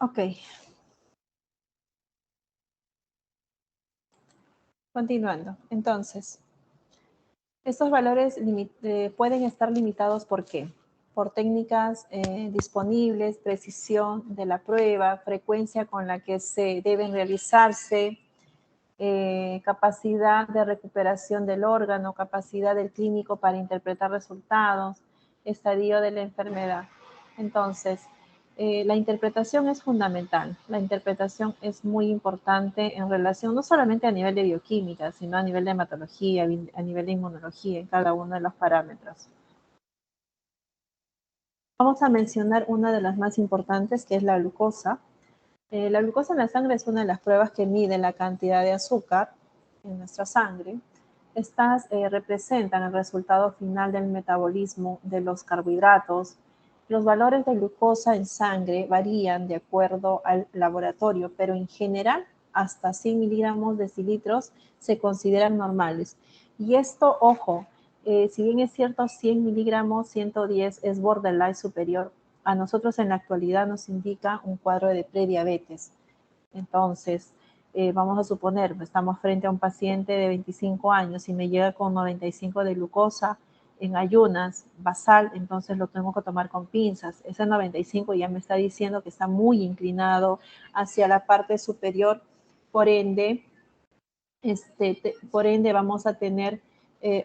Ok. Continuando. Entonces, estos valores pueden estar limitados ¿por qué? Por técnicas disponibles, precisión de la prueba, frecuencia con la que se deben realizarse, capacidad de recuperación del órgano, capacidad del clínico para interpretar resultados, estadio de la enfermedad. Entonces, la interpretación es fundamental. La interpretación es muy importante en relación no solamente a nivel de bioquímica, sino a nivel de hematología, a nivel de inmunología, en cada uno de los parámetros. Vamos a mencionar una de las más importantes, que es la glucosa. La glucosa en la sangre es una de las pruebas que mide la cantidad de azúcar en nuestra sangre. Estas representan el resultado final del metabolismo de los carbohidratos. Los valores de glucosa en sangre varían de acuerdo al laboratorio, pero en general hasta 100 miligramos decilitros se consideran normales. Y esto, ojo, si bien es cierto 100 miligramos, 110 es borderline superior, a nosotros en la actualidad nos indica un cuadro de prediabetes. Entonces, vamos a suponer, estamos frente a un paciente de 25 años y me llega con 95 de glucosa en ayunas, basal, entonces lo tengo que tomar con pinzas. Ese 95 ya me está diciendo que está muy inclinado hacia la parte superior, por ende, vamos a tener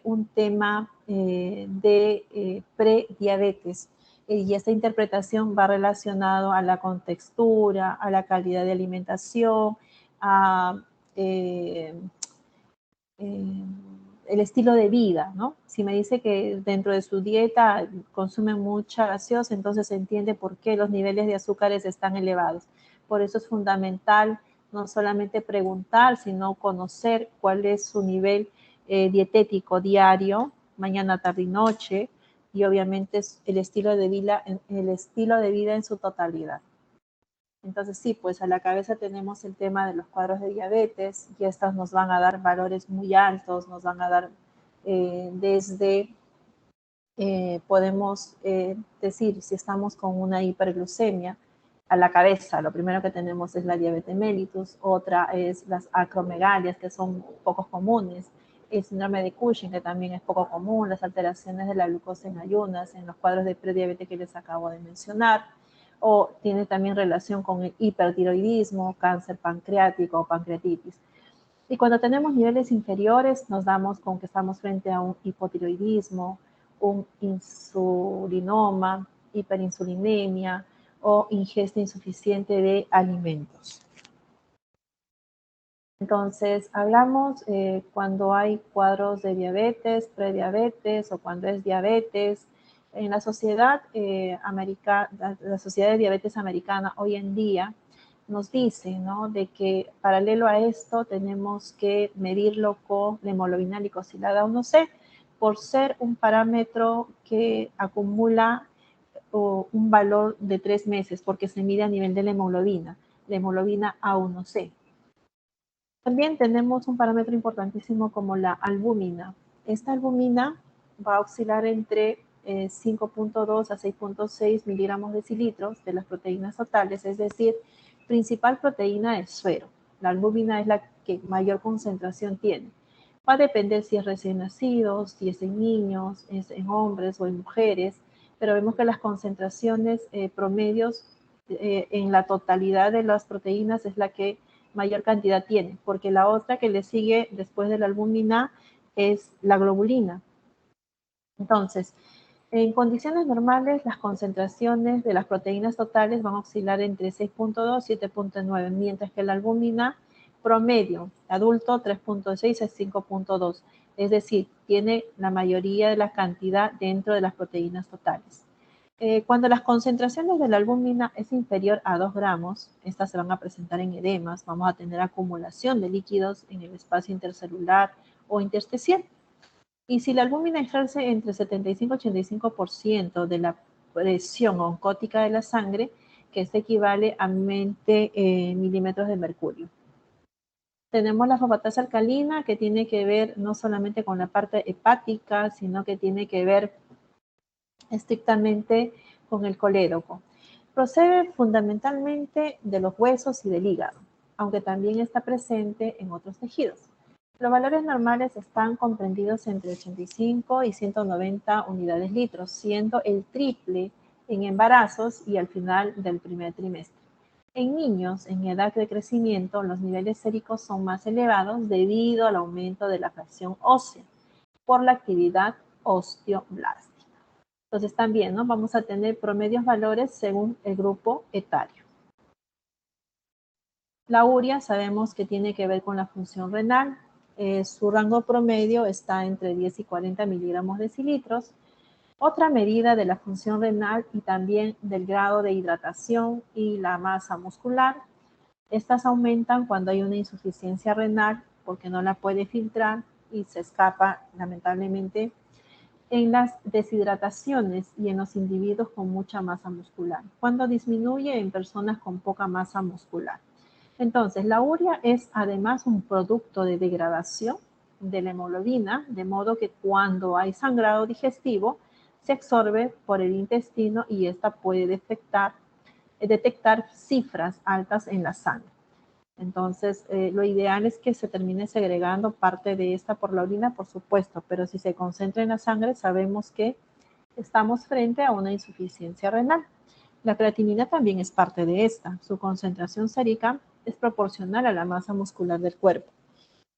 un tema de prediabetes. Y esta interpretación va relacionado a la contextura, a la calidad de alimentación, a el estilo de vida, ¿no? Si me dice que dentro de su dieta consume mucha gaseosa, entonces se entiende por qué los niveles de azúcares están elevados. Por eso es fundamental no solamente preguntar, sino conocer cuál es su nivel dietético diario, mañana, tarde y noche, y obviamente el estilo de vida en su totalidad. Entonces sí, pues a la cabeza tenemos el tema de los cuadros de diabetes y estas nos van a dar valores muy altos, nos van a dar podemos decir si estamos con una hiperglucemia a la cabeza, lo primero que tenemos es la diabetes mellitus, otra es las acromegalias que son poco comunes, el síndrome de Cushing que también es poco común, las alteraciones de la glucosa en ayunas, en los cuadros de prediabetes que les acabo de mencionar, o tiene también relación con el hipertiroidismo, cáncer pancreático o pancreatitis. Y cuando tenemos niveles inferiores, nos damos con que estamos frente a un hipotiroidismo, un insulinoma, hiperinsulinemia o ingesta insuficiente de alimentos. Entonces, hablamos cuando hay cuadros de diabetes, prediabetes o cuando es diabetes. En la sociedad la Sociedad de Diabetes Americana hoy en día nos dice, ¿no?, de que paralelo a esto tenemos que medirlo con la hemoglobina glicosilada 1C por ser un parámetro que acumula un valor de 3 meses porque se mide a nivel de la hemoglobina A1C. También tenemos un parámetro importantísimo como la albúmina. Esta albúmina va a oscilar entre 5.2 a 6.6 miligramos decilitros de las proteínas totales, es decir, principal proteína del suero. La albúmina es la que mayor concentración tiene. Va a depender si es recién nacido, si es en niños, es en hombres o en mujeres, pero vemos que las concentraciones promedios en la totalidad de las proteínas es la que mayor cantidad tiene, porque la otra que le sigue después de la albúmina es la globulina. Entonces, en condiciones normales, las concentraciones de las proteínas totales van a oscilar entre 6.2 y 7.9, mientras que la albúmina promedio, adulto, 3.6 a 5.2, es decir, tiene la mayoría de la cantidad dentro de las proteínas totales. Cuando las concentraciones de la albúmina es inferior a 2 gramos, estas se van a presentar en edemas, vamos a tener acumulación de líquidos en el espacio intercelular o intersticial. Y si la albúmina ejerce entre 75 y 85% de la presión oncótica de la sangre, que esto equivale a 20 milímetros de mercurio. Tenemos la fosfatasa alcalina, que tiene que ver no solamente con la parte hepática, sino que tiene que ver estrictamente con el colédoco. Procede fundamentalmente de los huesos y del hígado, aunque también está presente en otros tejidos. Los valores normales están comprendidos entre 85 y 190 unidades litros, siendo el triple en embarazos y al final del primer trimestre. En niños en edad de crecimiento, los niveles séricos son más elevados debido al aumento de la fracción ósea por la actividad osteoblástica. Entonces también, ¿no?, vamos a tener promedios valores según el grupo etario. La urea sabemos que tiene que ver con la función renal. Su rango promedio está entre 10 y 40 miligramos decilitros. Otra medida de la función renal y también del grado de hidratación y la masa muscular. Estas aumentan cuando hay una insuficiencia renal porque no la puede filtrar y se escapa lamentablemente en las deshidrataciones y en los individuos con mucha masa muscular, cuando disminuye en personas con poca masa muscular. Entonces, la urea es además un producto de degradación de la hemoglobina, de modo que cuando hay sangrado digestivo, se absorbe por el intestino y esta puede detectar cifras altas en la sangre. Entonces, lo ideal es que se termine segregando parte de esta por la orina, por supuesto, pero si se concentra en la sangre, sabemos que estamos frente a una insuficiencia renal. La creatinina también es parte de esta. Su concentración sérica es proporcional a la masa muscular del cuerpo.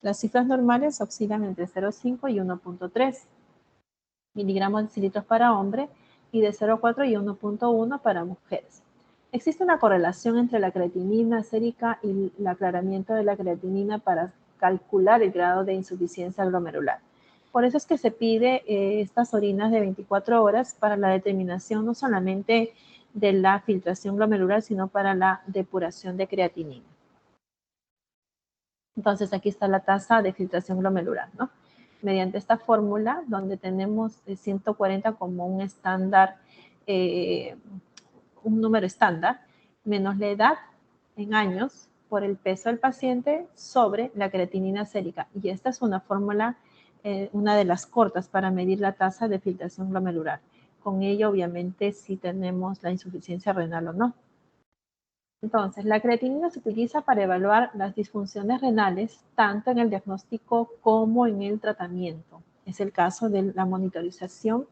Las cifras normales oscilan entre 0,5 y 1,3 miligramos decilitros para hombre y de 0,4 y 1,1 para mujeres. Existe una correlación entre la creatinina sérica y el aclaramiento de la creatinina para calcular el grado de insuficiencia glomerular. Por eso es que se pide estas orinas de 24 horas para la determinación no solamente de la filtración glomerular, sino para la depuración de creatinina. Entonces, aquí está la tasa de filtración glomerular, ¿no? Mediante esta fórmula, donde tenemos 140 como un estándar, un número estándar, menos la edad en años por el peso del paciente sobre la creatinina sérica. Y esta es una fórmula, una de las cortas para medir la tasa de filtración glomerular. Con ello, obviamente, si tenemos la insuficiencia renal o no. Entonces, la creatinina se utiliza para evaluar las disfunciones renales, tanto en el diagnóstico como en el tratamiento. Es el caso de la monitorización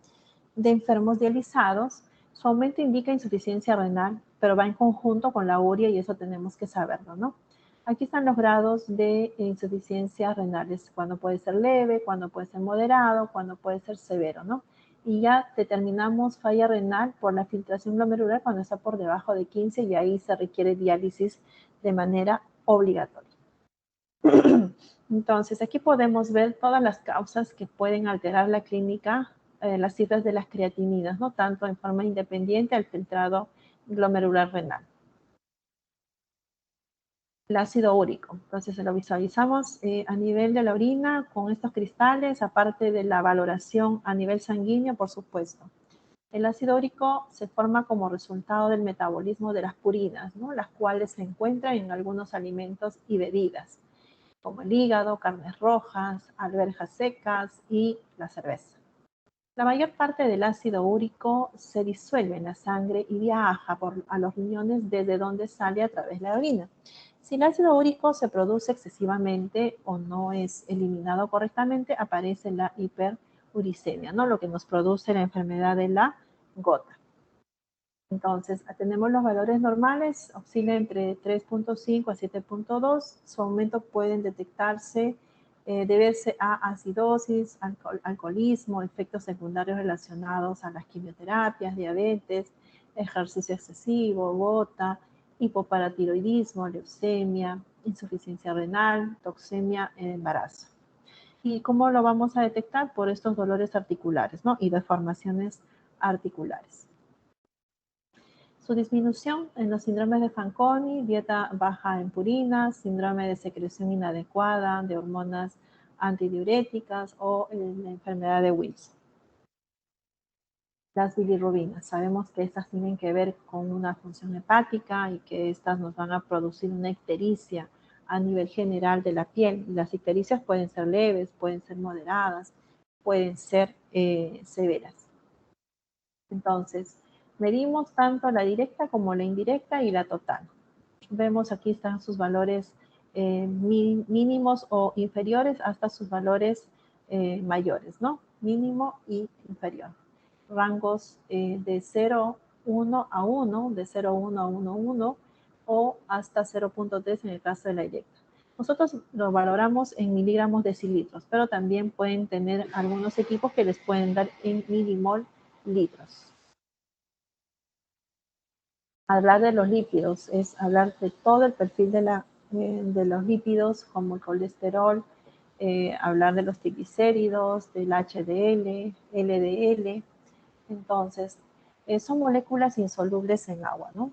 de enfermos dializados. Su aumento indica insuficiencia renal, pero va en conjunto con la urea y eso tenemos que saberlo, ¿no? Aquí están los grados de insuficiencia renales, cuando puede ser leve, cuando puede ser moderado, cuando puede ser severo, ¿no? Y ya determinamos falla renal por la filtración glomerular cuando está por debajo de 15 y ahí se requiere diálisis de manera obligatoria. Entonces, aquí podemos ver todas las causas que pueden alterar la clínica, las cifras de las creatininas, ¿no? Tanto en forma independiente al filtrado glomerular renal. El ácido úrico. Entonces, lo visualizamos a nivel de la orina con estos cristales, aparte de la valoración a nivel sanguíneo, por supuesto. El ácido úrico se forma como resultado del metabolismo de las purinas, ¿no?, las cuales se encuentran en algunos alimentos y bebidas, como el hígado, carnes rojas, alberjas secas y la cerveza. La mayor parte del ácido úrico se disuelve en la sangre y viaja a los riñones, desde donde sale a través de la orina. Si el ácido úrico se produce excesivamente o no es eliminado correctamente, aparece la hiperuricemia, ¿no?, lo que nos produce la enfermedad de la gota. Entonces, tenemos los valores normales, oscila entre 3,5 a 7,2. Su aumento pueden detectarse, deberse a acidosis, alcoholismo, efectos secundarios relacionados a las quimioterapias, diabetes, ejercicio excesivo, gota, hipoparatiroidismo, leucemia, insuficiencia renal, toxemia en embarazo. ¿Y cómo lo vamos a detectar? Por estos dolores articulares, ¿no?, y deformaciones articulares. Su disminución en los síndromes de Fanconi, dieta baja en purinas, síndrome de secreción inadecuada de hormonas antidiuréticas o la enfermedad de Wilson. Las bilirrubinas, sabemos que estas tienen que ver con una función hepática y que estas nos van a producir una ictericia a nivel general de la piel. Las ictericias pueden ser leves, pueden ser moderadas, pueden ser severas. Entonces, Medimos tanto la directa como la indirecta y la total. Vemos aquí están sus valores mínimos o inferiores hasta sus valores mayores, ¿no? Mínimo y inferior. Rangos de 0, 1 a 1, de 0,1 a 1,1 o hasta 0,3 en el caso de la directa. Nosotros lo valoramos en miligramos decilitros, pero también pueden tener algunos equipos que les pueden dar en milimol litros. Hablar de los lípidos es hablar de todo el perfil de los lípidos, como el colesterol, hablar de los triglicéridos, del HDL, LDL. Entonces, son moléculas insolubles en agua, ¿no?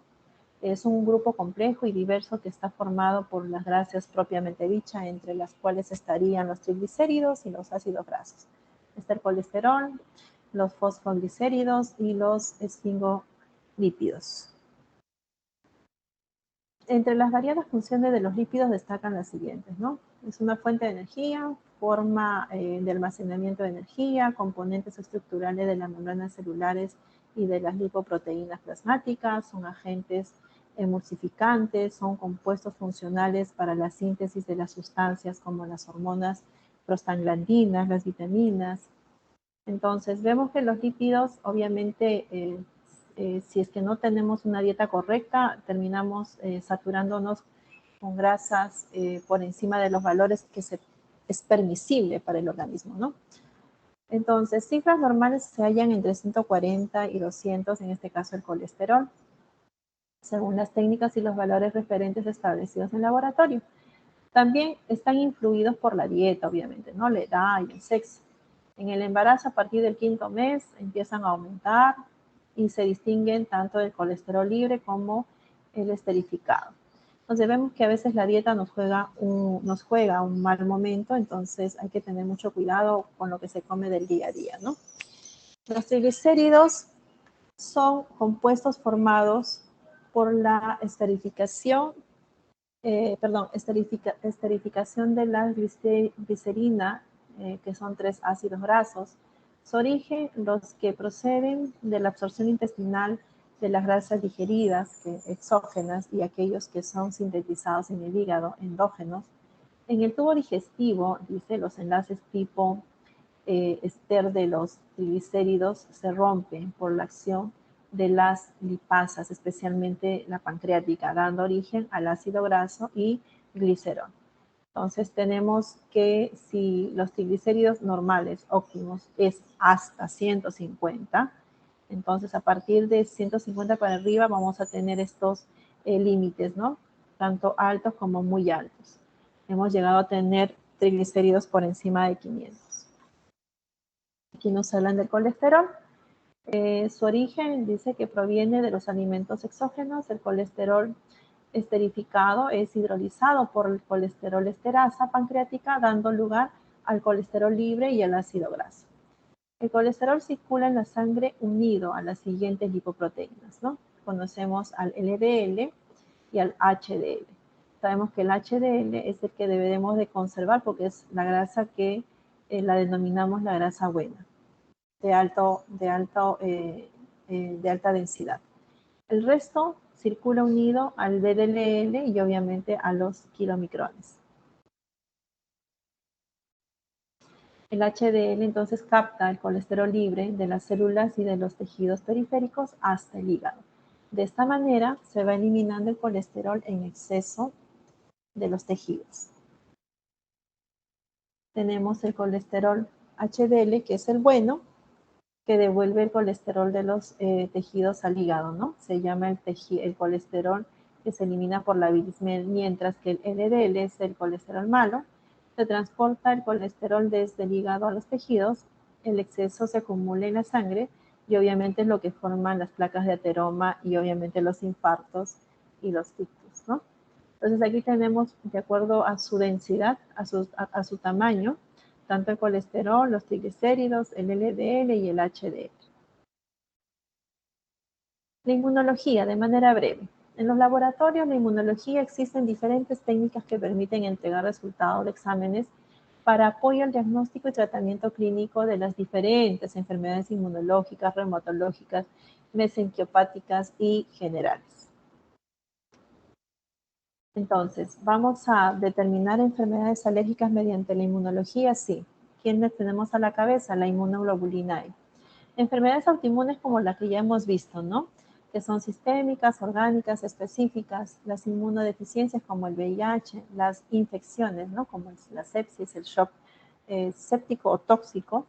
Es un grupo complejo y diverso que está formado por las grasas propiamente dichas, entre las cuales estarían los triglicéridos y los ácidos grasos. Está el colesterol, los fosfoglicéridos y los esfingolípidos. Entre las variadas funciones de los lípidos destacan las siguientes, ¿no? Es una fuente de energía, forma de almacenamiento de energía, componentes estructurales de las membranas celulares y de las lipoproteínas plasmáticas, son agentes emulsificantes, son compuestos funcionales para la síntesis de las sustancias como las hormonas prostaglandinas, las vitaminas. Entonces, vemos que los lípidos, obviamente, si es que no tenemos una dieta correcta, terminamos saturándonos con grasas por encima de los valores que es permisible para el organismo, ¿no? Entonces, cifras normales se hallan entre 140 y 200, en este caso el colesterol, según las técnicas y los valores referentes establecidos en laboratorio. También están influidos por la dieta, obviamente, ¿no? La edad y el sexo. En el embarazo, a partir del 5º mes, empiezan a aumentar y se distinguen tanto el colesterol libre como el esterificado. Entonces vemos que a veces la dieta nos juega un mal momento, entonces hay que tener mucho cuidado con lo que se come del día a día, ¿no? Los triglicéridos son compuestos formados por la esterificación de la glicerina, que son 3 ácidos grasos. Su origen, los que proceden de la absorción intestinal de las grasas digeridas, exógenas, y aquellos que son sintetizados en el hígado, endógenos. En el tubo digestivo, dice, los enlaces tipo ester de los triglicéridos se rompen por la acción de las lipasas, especialmente la pancreática, dando origen al ácido graso y glicerol. Entonces tenemos que si los triglicéridos normales óptimos es hasta 150, entonces a partir de 150 para arriba vamos a tener estos límites, ¿no? Tanto altos como muy altos. Hemos llegado a tener triglicéridos por encima de 500. Aquí nos hablan del colesterol. Su origen dice que proviene de los alimentos exógenos. El colesterol esterificado es hidrolizado por el colesterol esterasa pancreática, dando lugar al colesterol libre y al ácido graso. El colesterol circula en la sangre unido a las siguientes lipoproteínas, ¿no? Conocemos al LDL y al HDL. Sabemos que el HDL es el que debemos de conservar porque es la grasa que la denominamos la grasa buena, de alta densidad. El resto circula unido al VDLL y obviamente a los kilomicrones. El HDL entonces capta el colesterol libre de las células y de los tejidos periféricos hasta el hígado. De esta manera se va eliminando el colesterol en exceso de los tejidos. Tenemos el colesterol HDL, que es el bueno, que devuelve el colesterol de los tejidos al hígado, ¿no? Se llama el colesterol que se elimina por la bilis, mientras que el LDL es el colesterol malo. Se transporta el colesterol desde el hígado a los tejidos, el exceso se acumula en la sangre y obviamente es lo que forman las placas de ateroma y obviamente los infartos y los ictus, ¿no? Entonces aquí tenemos, de acuerdo a su densidad, a su tamaño, tanto el colesterol, los triglicéridos, el LDL y el HDL. La inmunología, de manera breve. En los laboratorios de inmunología existen diferentes técnicas que permiten entregar resultados de exámenes para apoyo al diagnóstico y tratamiento clínico de las diferentes enfermedades inmunológicas, reumatológicas, mesenquiopáticas y generales. Entonces, ¿vamos a determinar enfermedades alérgicas mediante la inmunología? Sí. ¿Quiénes tenemos a la cabeza? La inmunoglobulina E. Enfermedades autoinmunes como la que ya hemos visto, ¿no? Que son sistémicas, orgánicas, específicas, las inmunodeficiencias como el VIH, las infecciones, ¿no? Como la sepsis, el shock séptico o tóxico.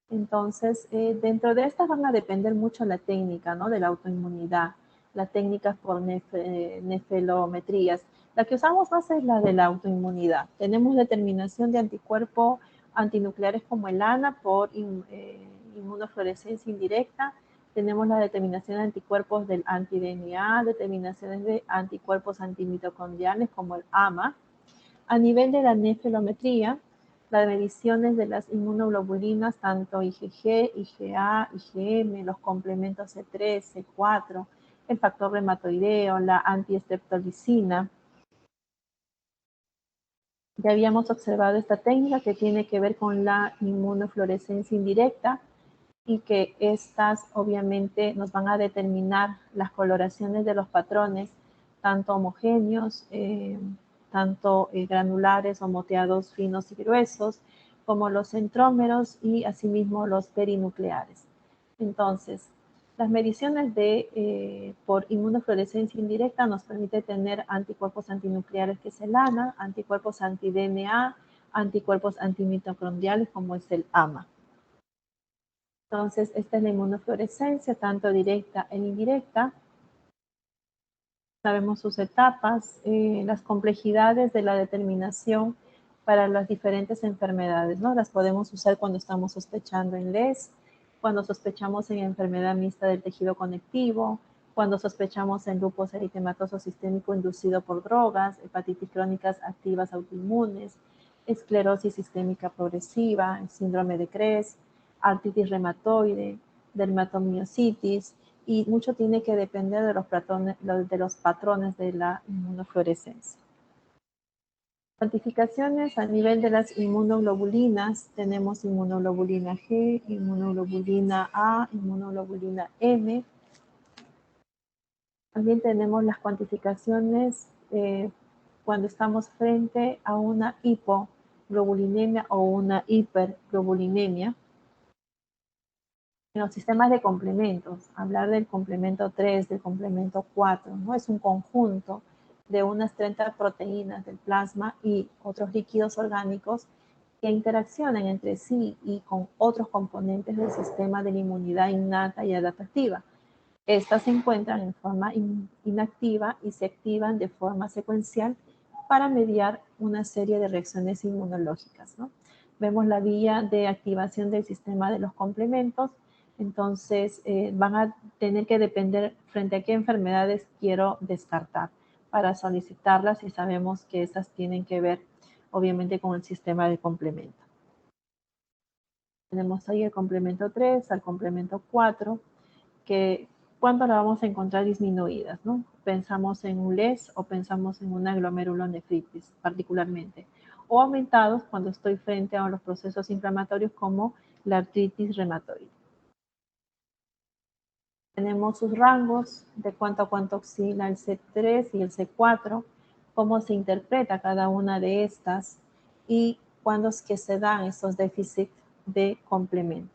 Entonces, dentro de estas van a depender mucho la técnica, ¿no? De la autoinmunidad, las técnicas por nefelometrías. La que usamos más es la de la autoinmunidad. Tenemos determinación de anticuerpos antinucleares como el ANA por inmunofluorescencia indirecta. Tenemos la determinación de anticuerpos del anti-DNA, determinaciones de anticuerpos antimitocondriales como el AMA. A nivel de la nefelometría, las mediciones de las inmunoglobulinas, tanto IgG, IgA, IgM, los complementos C3, C4, el factor reumatoideo, la antiestreptolicina. Ya habíamos observado esta técnica que tiene que ver con la inmunofluorescencia indirecta y que estas obviamente nos van a determinar las coloraciones de los patrones, tanto homogéneos, tanto granulares o moteados finos y gruesos, como los centrómeros y asimismo los perinucleares. Entonces, las mediciones por inmunofluorescencia indirecta nos permite tener anticuerpos antinucleares, que es el ANA, anticuerpos anti-DNA, anticuerpos antimitocondriales, como es el AMA. Entonces, esta es la inmunofluorescencia, tanto directa e indirecta. Sabemos sus etapas, las complejidades de la determinación para las diferentes enfermedades, ¿no? Las podemos usar cuando estamos sospechando en LES, cuando sospechamos en enfermedad mixta del tejido conectivo, cuando sospechamos en lupus eritematoso sistémico inducido por drogas, hepatitis crónicas activas autoinmunes, esclerosis sistémica progresiva, el síndrome de Cres, artritis reumatoide, dermatomiositis, y mucho tiene que depender de los patrones de la inmunofluorescencia. Cuantificaciones a nivel de las inmunoglobulinas, tenemos inmunoglobulina G, inmunoglobulina A, inmunoglobulina M. También tenemos las cuantificaciones cuando estamos frente a una hipoglobulinemia o una hiperglobulinemia. En los sistemas de complementos, hablar del complemento 3, del complemento 4, ¿no? Es un conjunto de unas 30 proteínas del plasma y otros líquidos orgánicos que interaccionan entre sí y con otros componentes del sistema de la inmunidad innata y adaptativa. Estas se encuentran en forma inactiva y se activan de forma secuencial para mediar una serie de reacciones inmunológicas, ¿no? Vemos la vía de activación del sistema de los complementos. Entonces, van a tener que depender frente a qué enfermedades quiero descartar para solicitarlas y sabemos que esas tienen que ver, obviamente, con el sistema de complemento. Tenemos ahí el complemento 3, al complemento 4, que cuando la vamos a encontrar disminuidas, ¿no? Pensamos en un LES o pensamos en una glomerulonefritis particularmente, o aumentados cuando estoy frente a los procesos inflamatorios como la artritis reumatoide. Tenemos sus rangos de cuánto a cuánto oscila el C3 y el C4, cómo se interpreta cada una de estas y cuándo es que se dan esos déficits de complemento.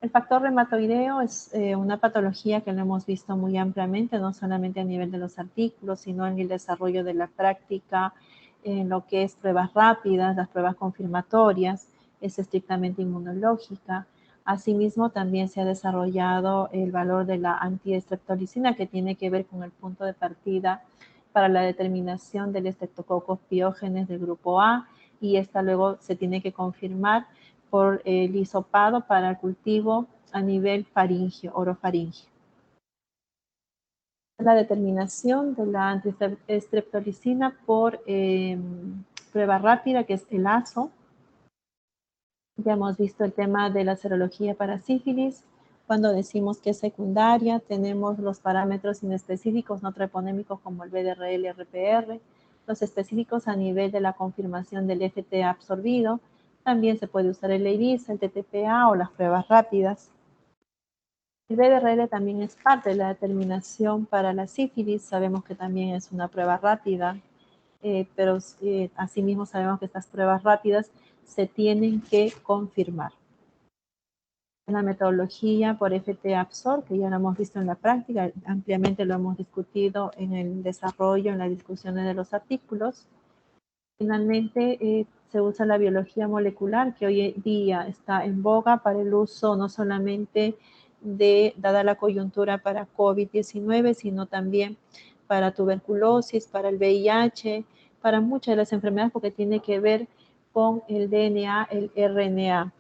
El factor reumatoideo es una patología que lo hemos visto muy ampliamente, no solamente a nivel de los artículos, sino en el desarrollo de la práctica, en lo que es pruebas rápidas, las pruebas confirmatorias, es estrictamente inmunológica. Asimismo, también se ha desarrollado el valor de la antiestreptolicina, que tiene que ver con el punto de partida para la determinación del estreptococos piógenes del grupo A, y esta luego se tiene que confirmar por el hisopado para el cultivo a nivel faringio, orofaringio. La determinación de la antiestreptolicina por prueba rápida, que es el ASO. Ya hemos visto el tema de la serología para sífilis. Cuando decimos que es secundaria, tenemos los parámetros inespecíficos no treponémicos como el BDRL, RPR, los específicos a nivel de la confirmación del FT absorbido. También se puede usar el ELISA, el TTPA o las pruebas rápidas. El BDRL también es parte de la determinación para la sífilis. Sabemos que también es una prueba rápida, pero asimismo sabemos que estas pruebas rápidas se tienen que confirmar. La metodología por FT-Absorb, que ya lo hemos visto en la práctica, ampliamente lo hemos discutido en el desarrollo, en las discusiones de los artículos. Finalmente, se usa la biología molecular, que hoy en día está en boga para el uso no solamente dada la coyuntura para COVID-19, sino también para tuberculosis, para el VIH, para muchas de las enfermedades, porque tiene que ver con el DNA, el RNA.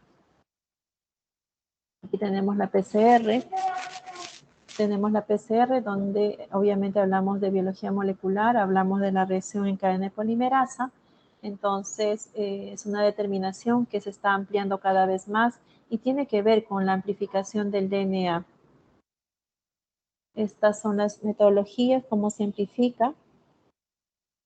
Aquí tenemos la PCR. Tenemos la PCR, donde obviamente hablamos de biología molecular, hablamos de la reacción en cadena de polimerasa. Entonces, es una determinación que se está ampliando cada vez más y tiene que ver con la amplificación del DNA. Estas son las metodologías, cómo se amplifica.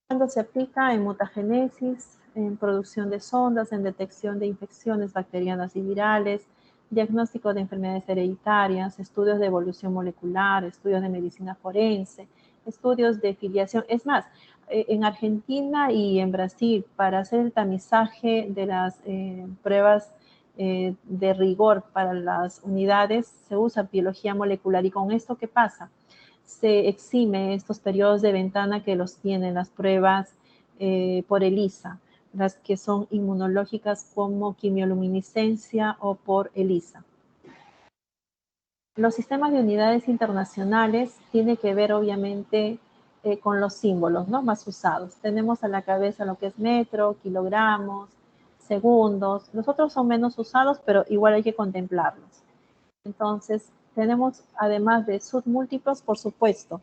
Cuando se aplica en mutagénesis, en producción de sondas, en detección de infecciones bacterianas y virales, diagnóstico de enfermedades hereditarias, estudios de evolución molecular, estudios de medicina forense, estudios de filiación. Es más, en Argentina y en Brasil, para hacer el tamizaje de las pruebas de rigor para las unidades, se usa biología molecular. ¿Y con esto qué pasa? Se exime estos periodos de ventana que los tienen las pruebas por ELISA, las que son inmunológicas como quimioluminiscencia o por ELISA. Los sistemas de unidades internacionales tienen que ver obviamente con los símbolos, ¿no?, más usados. Tenemos a la cabeza lo que es metro, kilogramos, segundos. Los otros son menos usados, pero igual hay que contemplarlos. Entonces, tenemos además de submúltiplos, por supuesto,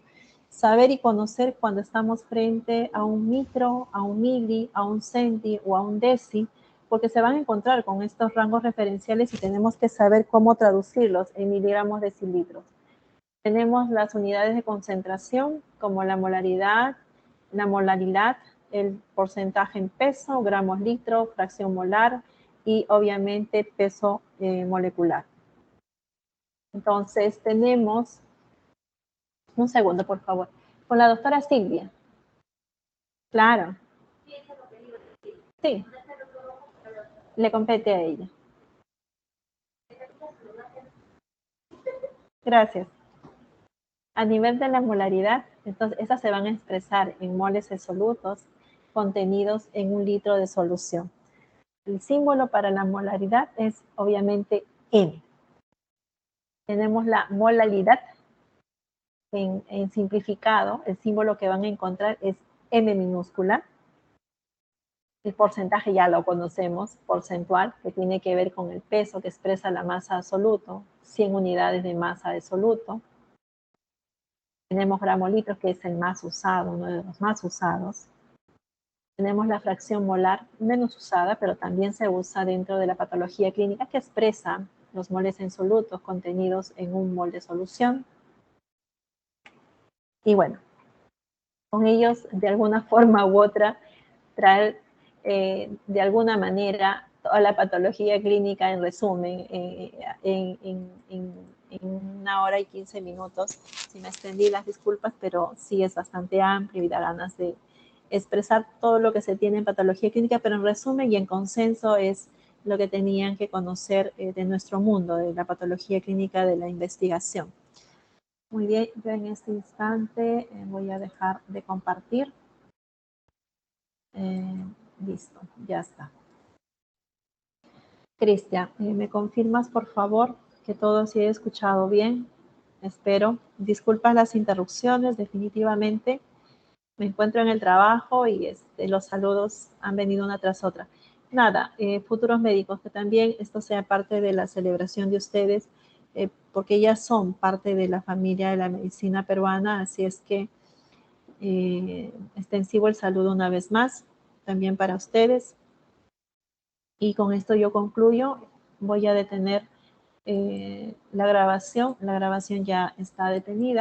saber y conocer cuando estamos frente a un micro, a un mili, a un centi o a un deci, porque se van a encontrar con estos rangos referenciales y tenemos que saber cómo traducirlos en miligramos decilitros. Tenemos las unidades de concentración como la molaridad, el porcentaje en peso, gramos litro, fracción molar y obviamente peso molecular. Entonces tenemos, un segundo por favor, con la doctora Silvia. Claro. Sí, le compete a ella. Gracias. A nivel de la molaridad, entonces esas se van a expresar en moles absolutos contenidos en un litro de solución. El símbolo para la molaridad es obviamente M. Tenemos la molaridad en simplificado, el símbolo que van a encontrar es M minúscula. El porcentaje ya lo conocemos, porcentual, que tiene que ver con el peso que expresa la masa absoluto, 100 unidades de masa absoluto. Tenemos gramolitros, que es el más usado, uno de los más usados. Tenemos la fracción molar, menos usada, pero también se usa dentro de la patología clínica, que expresa los moles en solutos contenidos en un mol de solución. Y bueno, con ellos, de alguna forma u otra, traer de alguna manera toda la patología clínica en resumen, en 1 hora y 15 minutos. Si me extendí, las disculpas, pero sí es bastante amplio y da ganas de expresar todo lo que se tiene en patología clínica, pero en resumen y en consenso es lo que tenían que conocer de nuestro mundo, de la patología clínica, de la investigación. Muy bien, yo en este instante voy a dejar de compartir. Listo, ya está. Cristian, ¿me confirmas por favor que todo se haya escuchado bien? Espero. Disculpas las interrupciones, definitivamente. Me encuentro en el trabajo y los saludos han venido una tras otra. Nada, futuros médicos, que también esto sea parte de la celebración de ustedes, porque ya son parte de la familia de la medicina peruana, así es que extensivo el saludo una vez más, también para ustedes. Y con esto yo concluyo. Voy a detener la grabación. La grabación ya está detenida.